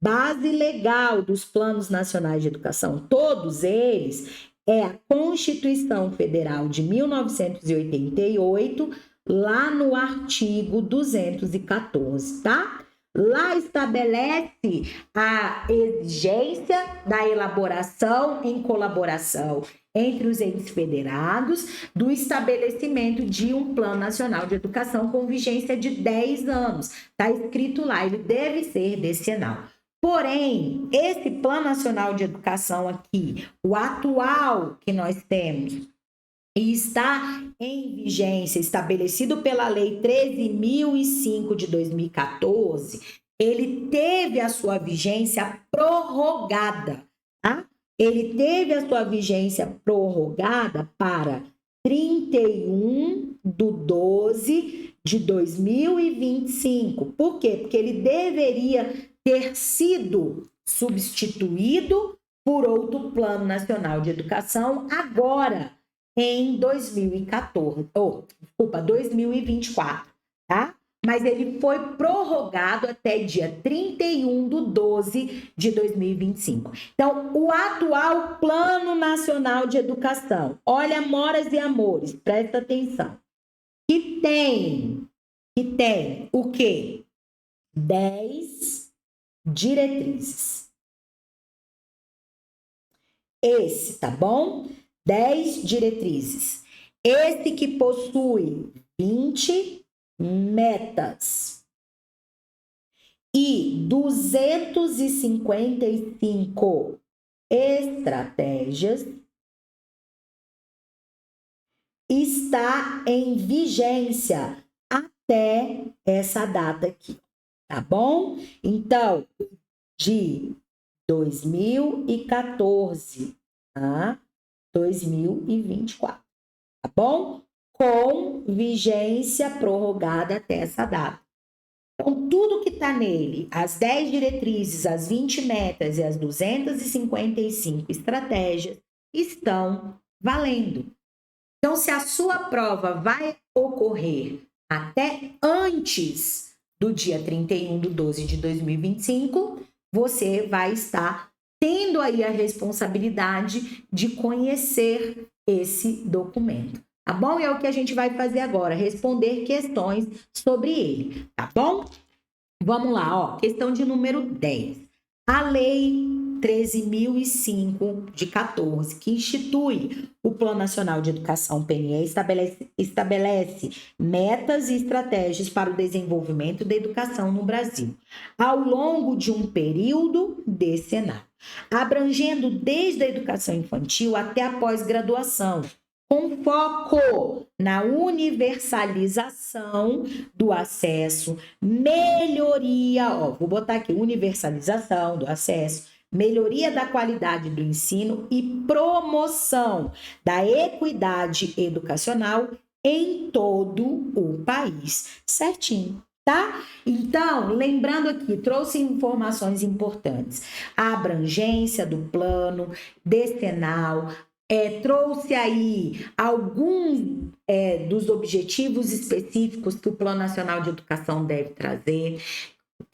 Base legal dos Planos Nacionais de Educação, todos eles, é a Constituição Federal de 1988, lá no artigo 214, tá? Lá estabelece a exigência da elaboração em colaboração entre os entes federados do estabelecimento de um Plano Nacional de Educação com vigência de 10 anos. Está escrito lá, ele deve ser decenal. Porém, esse Plano Nacional de Educação aqui, o atual que nós temos, e está em vigência, estabelecido pela Lei 13.005 de 2014, ele teve a sua vigência prorrogada, tá? Ele teve a sua vigência prorrogada para 31/12 de 2025. Por quê? Porque ele deveria ter sido substituído por outro Plano Nacional de Educação agora, em 2024, tá? Mas ele foi prorrogado até dia 31/12 de 2025. Então, o atual Plano Nacional de Educação, olha, amoras e amores, presta atenção, que tem o quê? 10 diretrizes. Esse, tá bom? 10 diretrizes. Esse que possui 20 metas e 255 estratégias, está em vigência até essa data aqui, tá bom? Então, de 2014 a 2024, tá bom? Com vigência prorrogada até essa data. Então, tudo que está nele, as 10 diretrizes, as 20 metas e as 255 estratégias, estão valendo. Então, se a sua prova vai ocorrer até antes do dia 31/12 de 2025, você vai estar tendo aí a responsabilidade de conhecer esse documento, tá bom? E é o que a gente vai fazer agora, responder questões sobre ele, tá bom? Vamos lá, ó, questão de número 10. A Lei 13.005 de 14, que institui o Plano Nacional de Educação, PNE, estabelece metas e estratégias para o desenvolvimento da educação no Brasil, ao longo de um período decenal, abrangendo desde a educação infantil até a pós-graduação, com foco na universalização do acesso, melhoria, ó, vou botar aqui, universalização do acesso, melhoria da qualidade do ensino e promoção da equidade educacional em todo o país. Certinho, tá? Então, lembrando aqui, trouxe informações importantes. A abrangência do plano decenal, trouxe aí alguns dos objetivos específicos que o Plano Nacional de Educação deve trazer,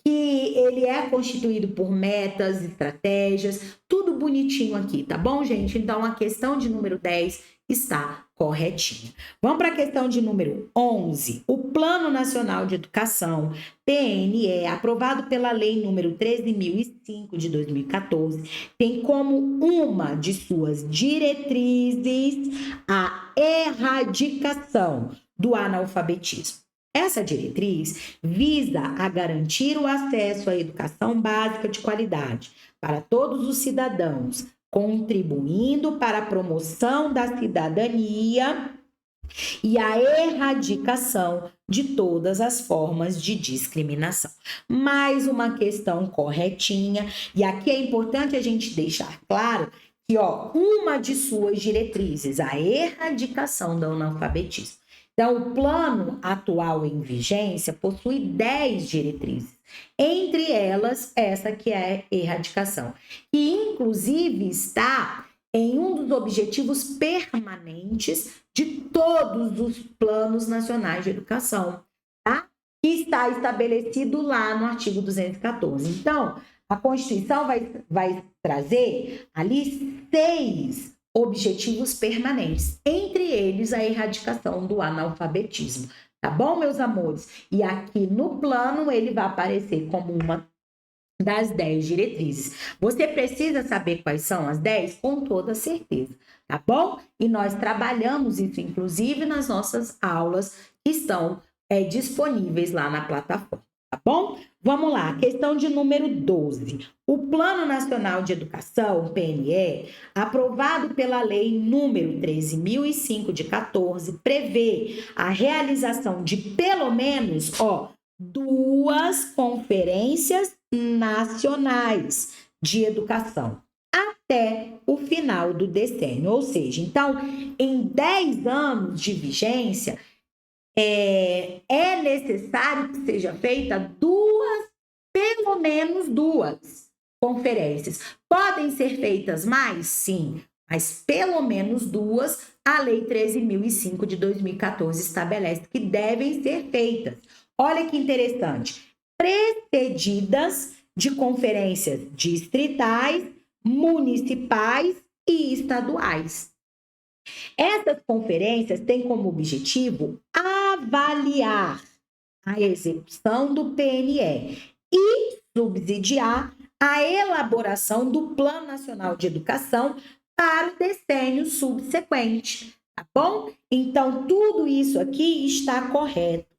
que ele é constituído por metas, estratégias, tudo bonitinho aqui, tá bom, gente? Então, a questão de número 10 está corretinha. Vamos para a questão de número 11. O Plano Nacional de Educação, PNE, aprovado pela Lei número 13.005 de 2014, tem como uma de suas diretrizes a erradicação do analfabetismo. Essa diretriz visa a garantir o acesso à educação básica de qualidade para todos os cidadãos, contribuindo para a promoção da cidadania e a erradicação de todas as formas de discriminação. Mais uma questão corretinha, e aqui é importante a gente deixar claro que, ó, uma de suas diretrizes, a erradicação do analfabetismo. Então, o plano atual em vigência possui 10 diretrizes, entre elas essa que é a erradicação, que inclusive está em um dos objetivos permanentes de todos os planos nacionais de educação, tá? que está estabelecido lá no artigo 214. Então, a Constituição vai trazer ali 6 objetivos permanentes, entre eles a erradicação do analfabetismo. Tá bom, meus amores? E aqui no plano ele vai aparecer como uma das 10 diretrizes. Você precisa saber quais são as 10? Com toda certeza, tá bom? E nós trabalhamos isso, inclusive, nas nossas aulas que estão disponíveis lá na plataforma, tá bom? Vamos lá, questão de número 12. O Plano Nacional de Educação, PNE, aprovado pela Lei número 13.005 de 14, prevê a realização de pelo menos, 2 conferências nacionais de educação até o final do decênio. Ou seja, então, em 10 anos de vigência, é necessário que seja feita pelo menos 2 conferências. Podem ser feitas mais? Sim, mas pelo menos 2, a Lei 13.005 de 2014 estabelece que devem ser feitas. Olha que interessante, precedidas de conferências distritais, municipais e estaduais. Essas conferências têm como objetivo avaliar a execução do PNE e subsidiar a elaboração do Plano Nacional de Educação para o decênio subsequente, tá bom? Então, tudo isso aqui está correto.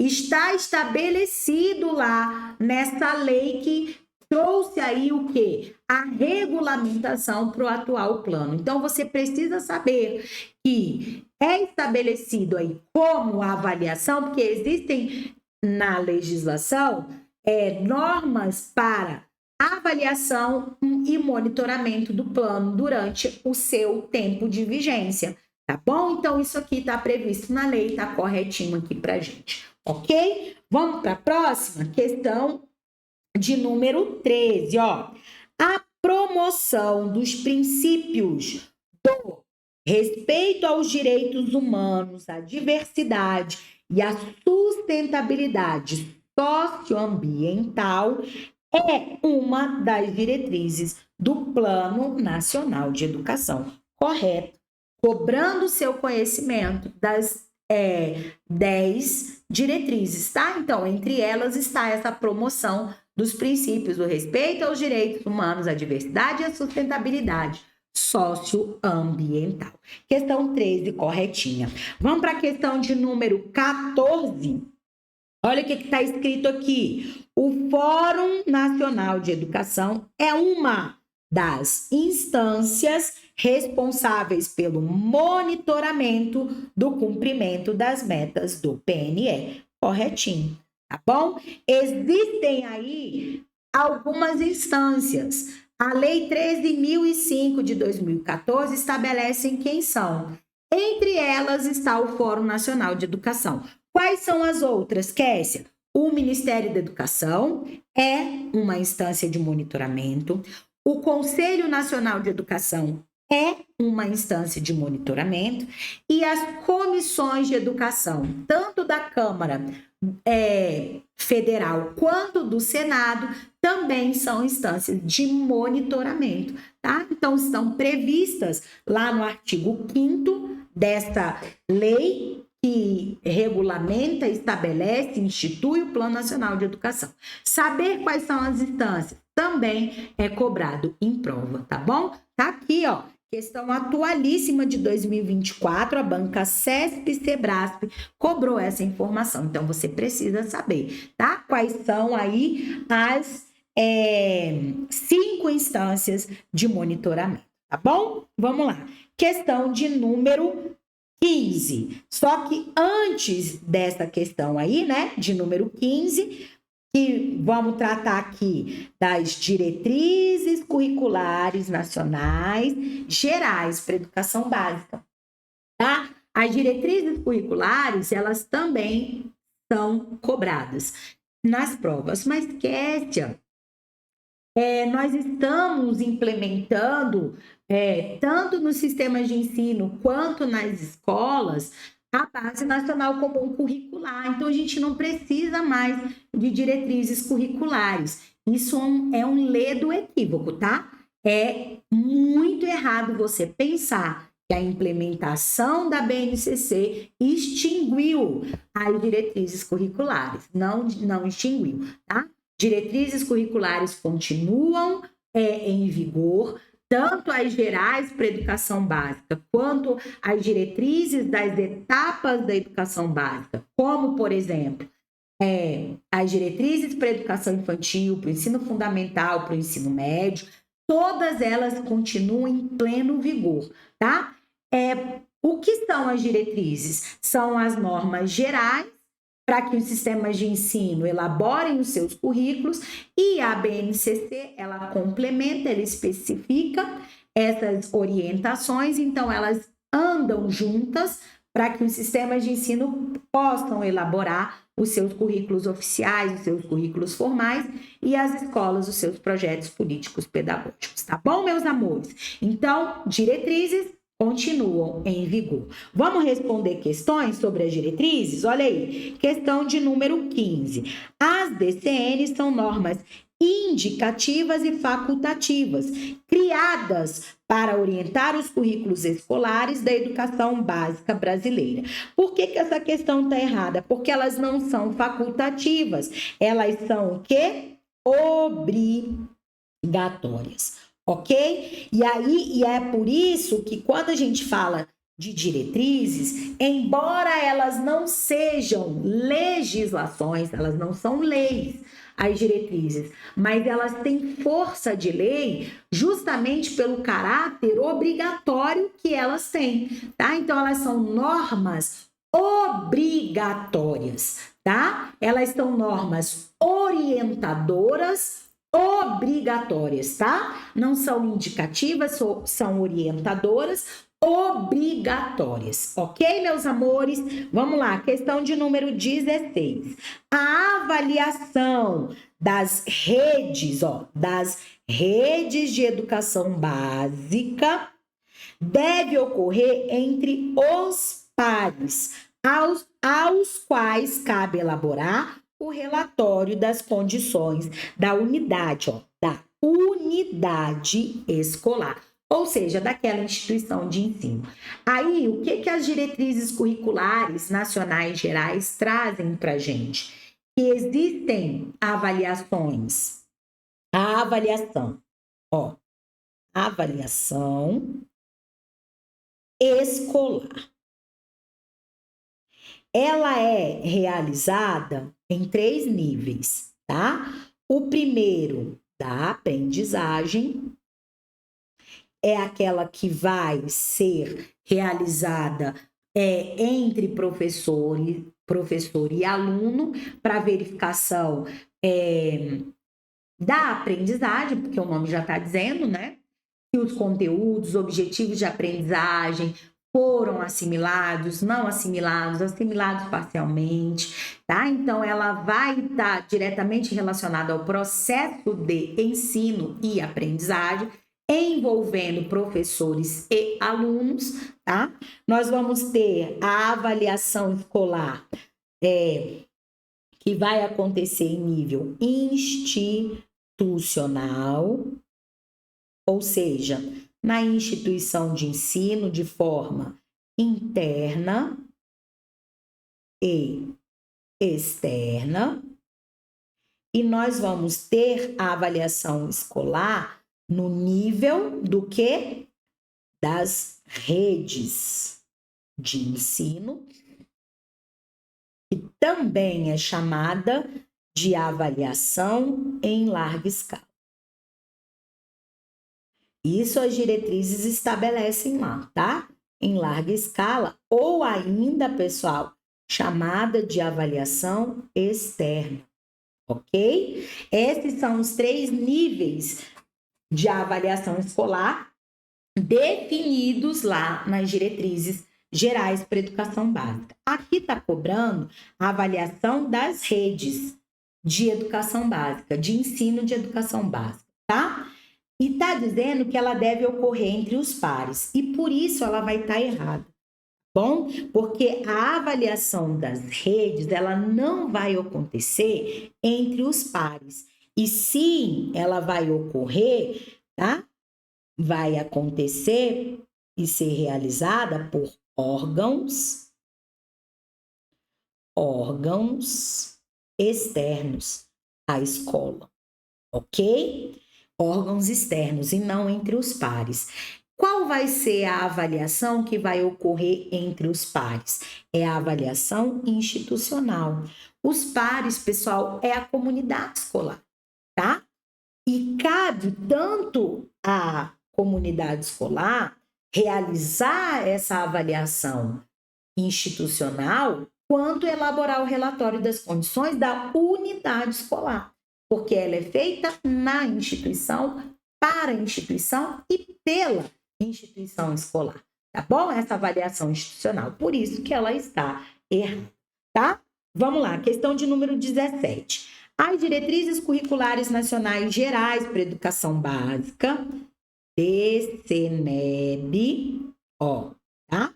Está estabelecido lá nessa lei que trouxe aí o quê? A regulamentação para o atual plano. Então, você precisa saber que é estabelecido aí como avaliação, porque existem na legislação normas para avaliação e monitoramento do plano durante o seu tempo de vigência, tá bom? Então, isso aqui está previsto na lei, está corretinho aqui para gente, ok? Vamos para a próxima questão de número 13, ó. A promoção dos princípios do respeito aos direitos humanos, à diversidade e à sustentabilidade socioambiental é uma das diretrizes do Plano Nacional de Educação. Correto. Cobrando seu conhecimento das 10 diretrizes, tá? Então, entre elas está essa promoção dos princípios do respeito aos direitos humanos, à diversidade e à sustentabilidade socioambiental. Questão 13, corretinha. Vamos para a questão de número 14. Olha o que está escrito aqui. O Fórum Nacional de Educação é uma das instâncias responsáveis pelo monitoramento do cumprimento das metas do PNE. Corretinho, tá bom? Existem aí algumas instâncias. A Lei 13.005 de 2014 estabelece quem são. Entre elas está o Fórum Nacional de Educação. Quais são as outras, Kessia? O Ministério da Educação é uma instância de monitoramento. O Conselho Nacional de Educação é uma instância de monitoramento. E as comissões de educação, tanto da Câmara Federal quanto do Senado, também são instâncias de monitoramento, tá? Então, estão previstas lá no artigo 5º desta lei que regulamenta, estabelece, institui o Plano Nacional de Educação. Saber quais são as instâncias também é cobrado em prova, tá bom? Tá aqui, ó, questão atualíssima de 2024, a banca CESP-Sebrasp cobrou essa informação, então você precisa saber, tá? Quais são aí as 5 instâncias de monitoramento, tá bom? Vamos lá. Questão de número 15. Só que antes dessa questão aí, né, de número 15, que vamos tratar aqui das diretrizes curriculares nacionais gerais para educação básica, tá? As diretrizes curriculares, elas também são cobradas nas provas, mas Kessia, nós estamos implementando, tanto nos sistemas de ensino quanto nas escolas, a Base Nacional Comum Curricular. Então, a gente não precisa mais de diretrizes curriculares. Isso é um ledo equívoco, tá? É muito errado você pensar que a implementação da BNCC extinguiu as diretrizes curriculares. Não extinguiu, tá? Diretrizes curriculares continuam em vigor, tanto as gerais para a educação básica, quanto as diretrizes das etapas da educação básica, como, por exemplo, as diretrizes para a educação infantil, para o ensino fundamental, para o ensino médio, todas elas continuam em pleno vigor, tá? O que são as diretrizes? São as normas gerais para que os sistemas de ensino elaborem os seus currículos, e a BNCC, ela complementa, ela especifica essas orientações, então elas andam juntas para que os sistemas de ensino possam elaborar os seus currículos oficiais, os seus currículos formais, e as escolas os seus projetos políticos pedagógicos, tá bom, meus amores? Então, diretrizes continuam em vigor. Vamos responder questões sobre as diretrizes? Olha aí, questão de número 15. As DCNs são normas indicativas e facultativas, criadas para orientar os currículos escolares da educação básica brasileira. Por que essa questão está errada? Porque elas não são facultativas, elas são o quê? Obrigatórias. Ok? E é por isso que quando a gente fala de diretrizes, embora elas não sejam legislações, elas não são leis, as diretrizes, mas elas têm força de lei justamente pelo caráter obrigatório que elas têm, tá? Então, elas são normas obrigatórias, tá? Elas são normas orientadoras obrigatórias, tá? Não são indicativas, são orientadoras obrigatórias, ok, meus amores? Vamos lá, questão de número 16. A avaliação das redes, das redes de educação básica deve ocorrer entre os pares, aos quais cabe elaborar o relatório das condições da unidade escolar, ou seja, daquela instituição de ensino. Aí, o que as diretrizes curriculares nacionais gerais trazem para a gente? Que existem avaliações. A avaliação escolar. Ela é realizada em 3 níveis, tá? O primeiro, da aprendizagem, é aquela que vai ser realizada entre professor e aluno, para verificação da aprendizagem, porque o nome já está dizendo, né? Que os conteúdos, objetivos de aprendizagem foram assimilados, não assimilados, assimilados parcialmente, tá? Então, ela vai estar diretamente relacionada ao processo de ensino e aprendizagem, envolvendo professores e alunos, tá? Nós vamos ter a avaliação escolar, que vai acontecer em nível institucional, ou seja, na instituição de ensino de forma interna e externa. E nós vamos ter a avaliação escolar no nível do quê? Das redes de ensino, que também é chamada de avaliação em larga escala. Isso as diretrizes estabelecem lá, tá? Em larga escala, ou ainda, pessoal, chamada de avaliação externa, ok? Esses são os 3 níveis de avaliação escolar definidos lá nas diretrizes gerais para educação básica. Aqui está cobrando a avaliação das redes de educação básica, de ensino de educação básica, tá? E está dizendo que ela deve ocorrer entre os pares, e por isso ela vai estar errada. bom? Porque a avaliação das redes, ela não vai acontecer entre os pares. E sim, ela vai ocorrer, tá? Vai acontecer e ser realizada por órgãos externos à escola, ok? Órgãos externos e não entre os pares. Qual vai ser a avaliação que vai ocorrer entre os pares? É a avaliação institucional. Os pares, pessoal, é a comunidade escolar, tá? E cabe tanto à comunidade escolar realizar essa avaliação institucional, quanto elaborar o relatório das condições da unidade escolar, porque ela é feita na instituição, para a instituição e pela instituição escolar, tá bom? Essa avaliação institucional, por isso que ela está errada, tá? Vamos lá, questão de número 17. As diretrizes curriculares nacionais gerais para educação básica, DCNEB, tá?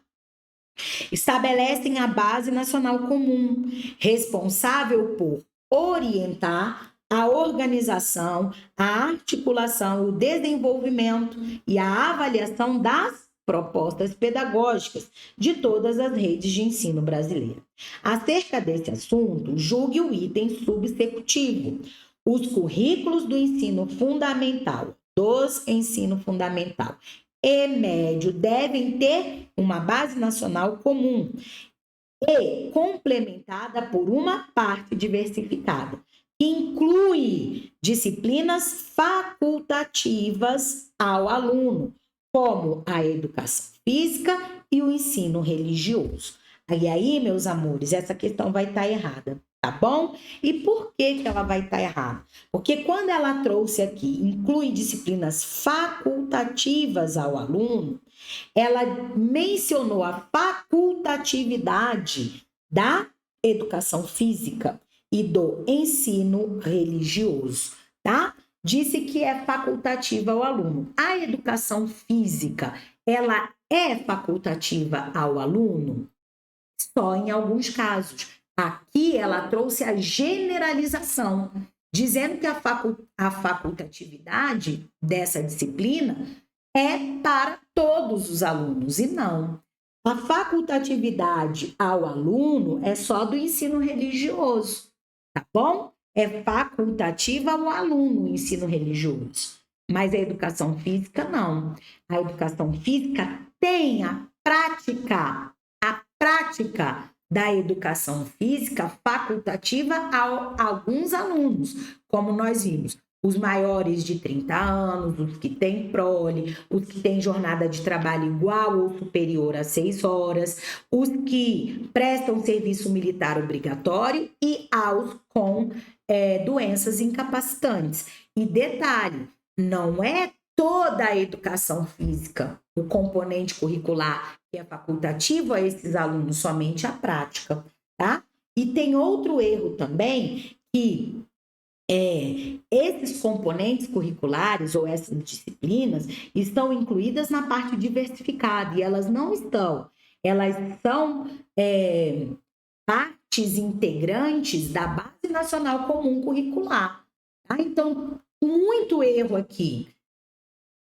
Estabelecem a Base Nacional Comum, responsável por orientar a organização, a articulação, o desenvolvimento e a avaliação das propostas pedagógicas de todas as redes de ensino brasileira. Acerca desse assunto, julgue o item subsecutivo. Os currículos do ensino fundamental, e médio devem ter uma base nacional comum e complementada por uma parte diversificada, que inclui disciplinas facultativas ao aluno, como a educação física e o ensino religioso. E aí, meus amores, essa questão vai estar errada, tá bom? E por que ela vai estar errada? Porque quando ela trouxe aqui, inclui disciplinas facultativas ao aluno, ela mencionou a facultatividade da educação física e do ensino religioso, tá? Disse que é facultativa ao aluno. A educação física, ela é facultativa ao aluno? Só em alguns casos. Aqui ela trouxe a generalização, dizendo que a facultatividade dessa disciplina é para todos os alunos, e não. A facultatividade ao aluno é só do ensino religioso, tá bom? É facultativa ao aluno o ensino religioso, mas a educação física não. A educação física tem a prática da educação física facultativa a alguns alunos, como nós vimos, os maiores de 30 anos, os que têm prole, os que têm jornada de trabalho igual ou superior a 6 horas, os que prestam serviço militar obrigatório e aos com doenças incapacitantes. E detalhe, não é toda a educação física, o componente curricular que é facultativo a esses alunos, somente a prática, tá? E tem outro erro também, que esses componentes curriculares ou essas disciplinas estão incluídas na parte diversificada e elas não estão. Elas são partes integrantes da Base Nacional Comum Curricular, tá? Então, muito erro aqui.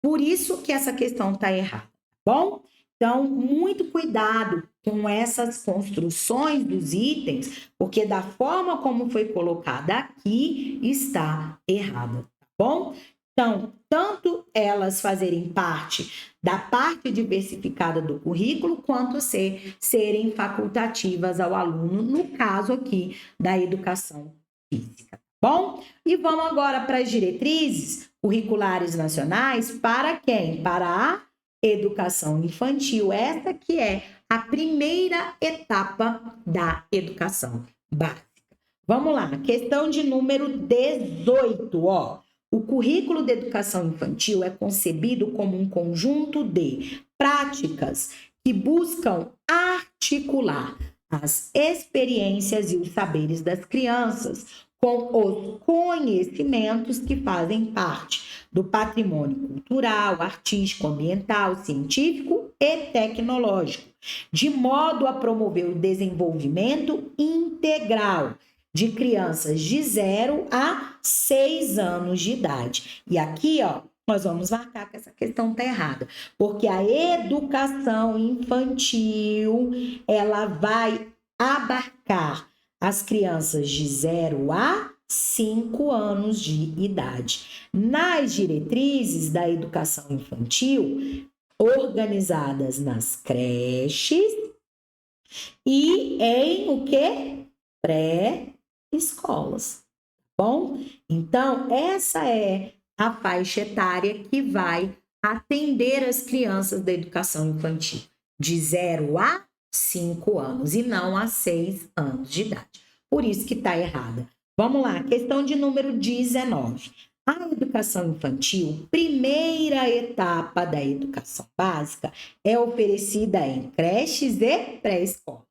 Por isso que essa questão está errada, tá bom? Então, muito cuidado com essas construções dos itens, porque da forma como foi colocada aqui, está errada, tá bom? Então, tanto elas fazerem parte da parte diversificada do currículo, quanto serem facultativas ao aluno, no caso aqui da educação física, tá bom? E vamos agora para as diretrizes curriculares nacionais, para quem? Para a educação infantil, essa que é a primeira etapa da educação básica. Vamos lá, questão de número 18, ó. O currículo de educação infantil é concebido como um conjunto de práticas que buscam articular as experiências e os saberes das crianças com os conhecimentos que fazem parte do patrimônio cultural, artístico, ambiental, científico e tecnológico, de modo a promover o desenvolvimento integral de crianças de 0 a 6 anos de idade. E aqui, ó, nós vamos marcar que essa questão está errada, porque a educação infantil, ela vai abarcar as crianças de 0 a 5 anos de idade. Nas diretrizes da educação infantil, organizadas nas creches e em o quê? Pré-escolas, tá bom? Então, essa é a faixa etária que vai atender as crianças da educação infantil, de 0 a 5 anos e não a 6 anos de idade. Por isso que está errada. Vamos lá, questão de número 19. A educação infantil, primeira etapa da educação básica, é oferecida em creches e pré-escola,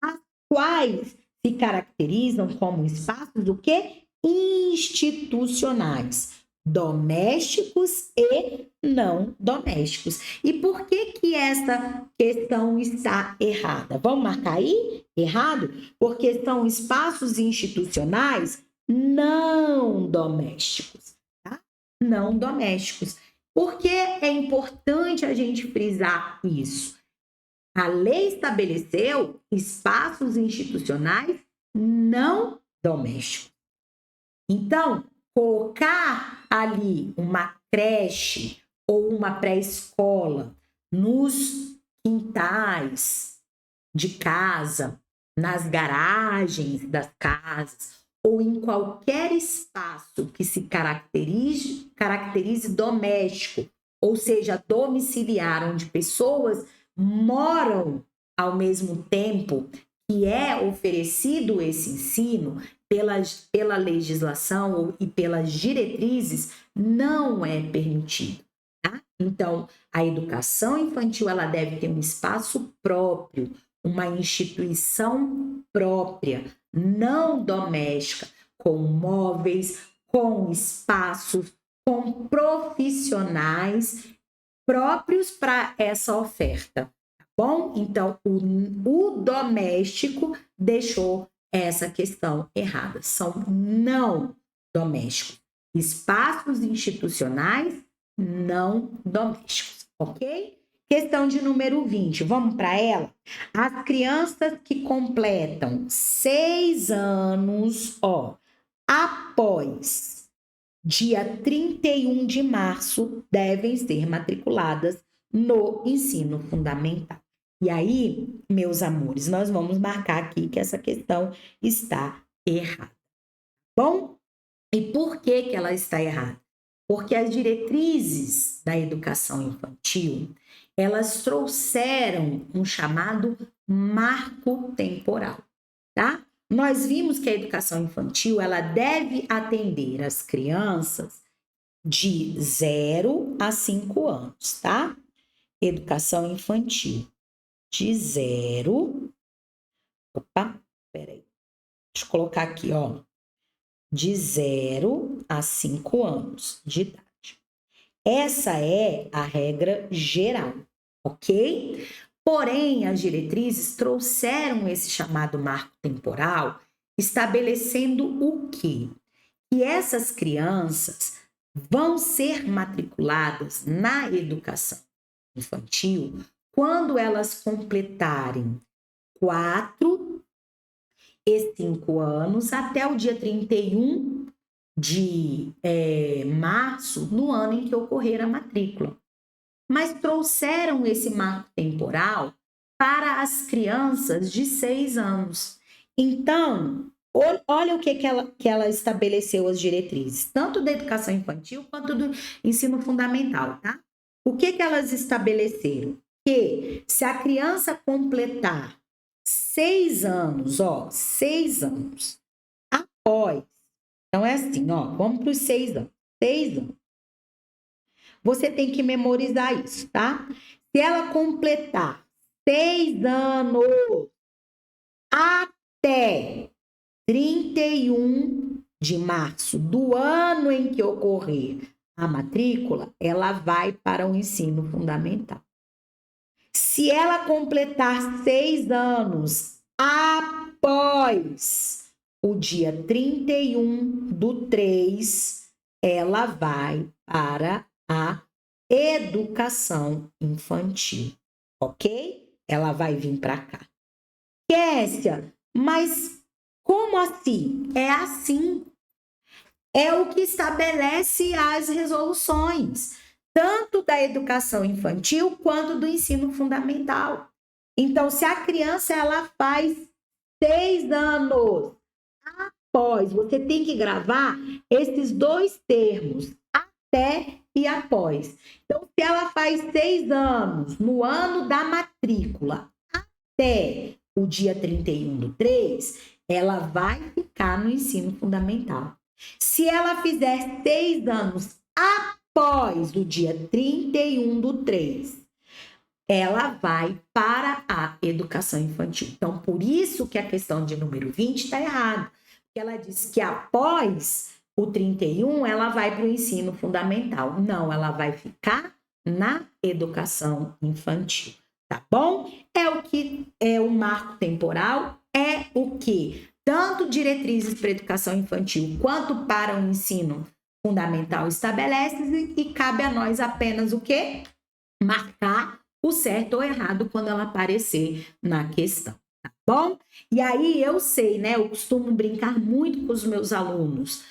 as quais se caracterizam como espaços do quê? Institucionais, domésticos e não domésticos. E por que essa questão está errada? Vamos marcar aí? Errado? Porque são espaços institucionais não domésticos, tá? Não domésticos. Por que é importante a gente frisar isso? A lei estabeleceu espaços institucionais não domésticos. Então, colocar ali uma creche ou uma pré-escola nos quintais de casa, nas garagens das casas ou em qualquer espaço que se caracterize doméstico, ou seja, domiciliar, onde pessoas moram ao mesmo tempo que é oferecido esse ensino pela legislação e pelas diretrizes, não é permitido. Tá? Então, a educação infantil ela deve ter um espaço próprio, uma instituição própria, não doméstica, com móveis, com espaços, com profissionais próprios para essa oferta, tá bom? Então, o doméstico deixou essa questão errada. São não domésticos. Espaços institucionais não domésticos, ok? Questão de número 20, vamos para ela? As crianças que completam 6 anos, ó, após dia 31 de março, devem ser matriculadas no ensino fundamental. E aí, meus amores, nós vamos marcar aqui que essa questão está errada. Bom, e por que ela está errada? Porque as diretrizes da educação infantil, elas trouxeram um chamado marco temporal, tá? Nós vimos que a educação infantil, ela deve atender as crianças de 0 a 5 anos, tá? Educação infantil de 0... Opa, peraí. Deixa eu colocar aqui, ó. De 0 a 5 anos de idade. Essa é a regra geral, ok? Porém, as diretrizes trouxeram esse chamado marco temporal, estabelecendo o quê? Que essas crianças vão ser matriculadas na educação infantil quando elas completarem 4 e 5 anos até o dia 31 de março, no ano em que ocorrer a matrícula. Mas trouxeram esse marco temporal para as crianças de 6 anos. Então, olha o que ela estabeleceu as diretrizes, tanto da educação infantil quanto do ensino fundamental, tá? O que elas estabeleceram? Que se a criança completar 6 anos, ó, 6 anos, após, então é assim, ó, vamos para os 6 anos, 6 anos. Você tem que memorizar isso, tá? Se ela completar 6 anos até 31 de março do ano em que ocorrer a matrícula, ela vai para o ensino fundamental. Se ela completar 6 anos após o dia 31/3, ela vai para a educação infantil, ok? Ela vai vir para cá. Kécia, mas como assim? É assim. É o que estabelece as resoluções, tanto da educação infantil quanto do ensino fundamental. Então, se a criança ela faz 6 anos após, você tem que gravar esses 2 termos, até e após. Então, se ela faz 6 anos no ano da matrícula, até o dia 31/3, ela vai ficar no ensino fundamental. Se ela fizer 6 anos após o dia 31/3, ela vai para a educação infantil. Então, por isso que a questão de número 20 está errada. Ela diz que após o 31, ela vai para o ensino fundamental. Não, ela vai ficar na educação infantil, tá bom? É o que é o marco temporal, é o que tanto diretrizes para a educação infantil quanto para o ensino fundamental estabelecem, e cabe a nós apenas o quê? Marcar o certo ou errado quando ela aparecer na questão, tá bom? E aí eu sei, né? Eu costumo brincar muito com os meus alunos,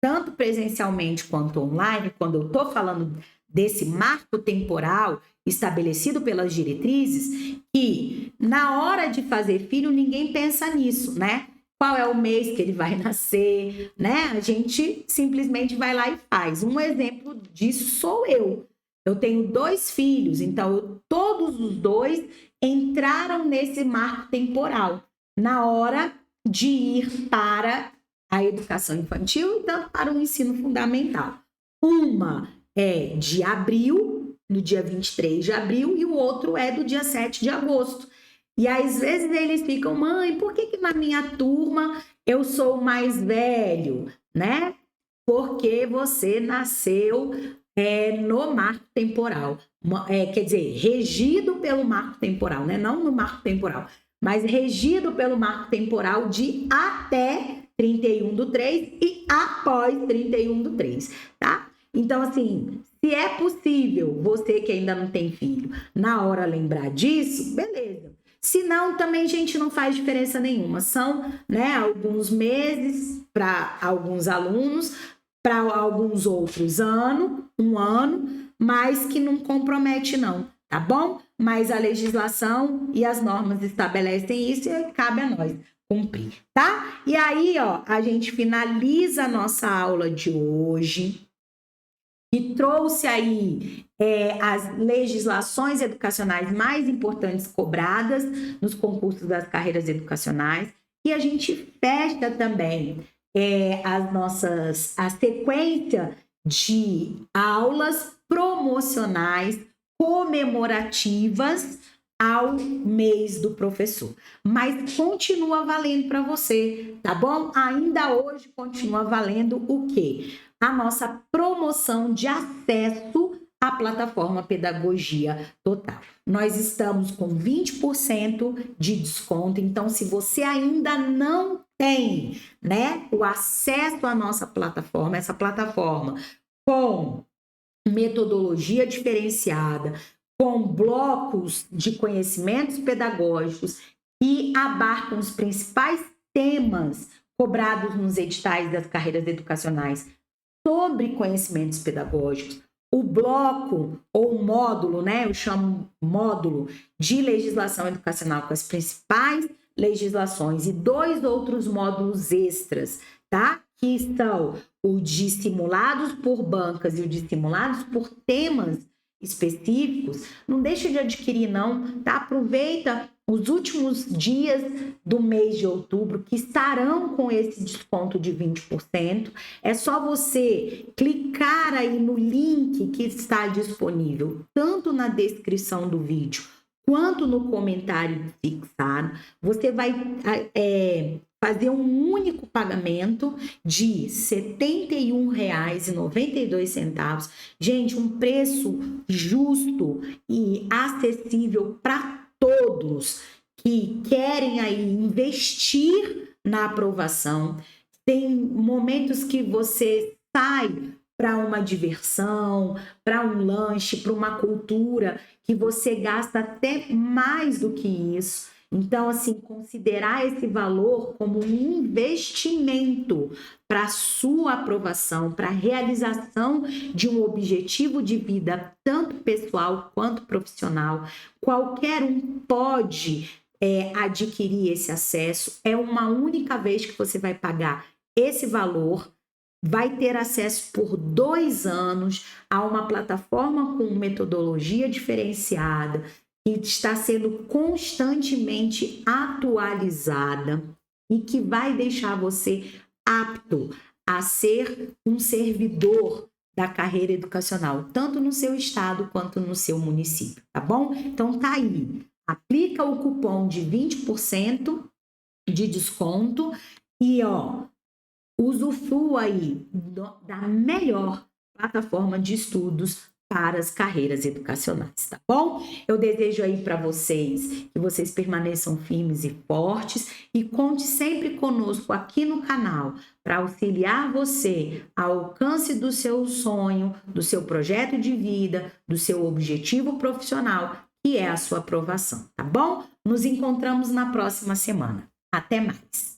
tanto presencialmente quanto online, quando eu estou falando desse marco temporal estabelecido pelas diretrizes, que na hora de fazer filho ninguém pensa nisso, né? Qual é o mês que ele vai nascer, né? A gente simplesmente vai lá e faz. Um exemplo disso sou eu. Eu tenho 2 filhos, então todos os 2 entraram nesse marco temporal na hora de ir para a educação infantil e tanto para o ensino fundamental. Uma é de abril, no dia 23 de abril, e o outro é do dia 7 de agosto. E às vezes eles ficam, mãe, por que na minha turma eu sou o mais velho, né? Porque você nasceu no marco temporal, quer dizer, regido pelo marco temporal, né? Não no marco temporal, mas regido pelo marco temporal de até 31/3 e após 31/3, tá? Então, assim, se é possível, você que ainda não tem filho, na hora lembrar disso, beleza. Se não, também, gente, não faz diferença nenhuma. São, né, alguns meses para alguns alunos, para alguns outros um ano, mas que não compromete não, tá bom? Mas a legislação e as normas estabelecem isso e cabe a nós cumprir, tá? E aí, ó, a gente finaliza a nossa aula de hoje, que trouxe aí as legislações educacionais mais importantes cobradas nos concursos das carreiras educacionais, e a gente fecha também a sequência de aulas promocionais comemorativas ao mês do professor. Mas continua valendo para você, tá bom? Ainda hoje continua valendo o quê? A nossa promoção de acesso à plataforma Pedagogia Total. Nós estamos com 20% de desconto, então se você ainda não tem, né, o acesso à nossa plataforma, essa plataforma com metodologia diferenciada, com blocos de conhecimentos pedagógicos que abarcam os principais temas cobrados nos editais das carreiras educacionais sobre conhecimentos pedagógicos, o bloco ou o módulo, né, eu chamo módulo de legislação educacional com as principais legislações e 2 outros módulos extras, tá? Que são o de simulados por bancas e o de simulados por temas específicos. Não deixa de adquirir não, tá? Aproveita os últimos dias do mês de outubro, que estarão com esse desconto de 20%. É só você clicar aí no link que está disponível, tanto na descrição do vídeo, quanto no comentário fixado. Você vai fazer um único pagamento de R$ 71,92. Gente, um preço justo e acessível para todos que querem aí investir na aprovação. Tem momentos que você sai para uma diversão, para um lanche, para uma cultura, que você gasta até mais do que isso. Então, assim, considerar esse valor como um investimento para a sua aprovação, para a realização de um objetivo de vida, tanto pessoal quanto profissional. Qualquer um pode adquirir esse acesso. É uma única vez que você vai pagar esse valor, vai ter acesso por 2 anos a uma plataforma com metodologia diferenciada, que está sendo constantemente atualizada e que vai deixar você apto a ser um servidor da carreira educacional, tanto no seu estado quanto no seu município, tá bom? Então tá aí, aplica o cupom de 20% de desconto e usufrua aí da melhor plataforma de estudos para as carreiras educacionais, tá bom? Eu desejo aí para vocês que vocês permaneçam firmes e fortes e conte sempre conosco aqui no canal para auxiliar você ao alcance do seu sonho, do seu projeto de vida, do seu objetivo profissional, que é a sua aprovação, tá bom? Nos encontramos na próxima semana. Até mais!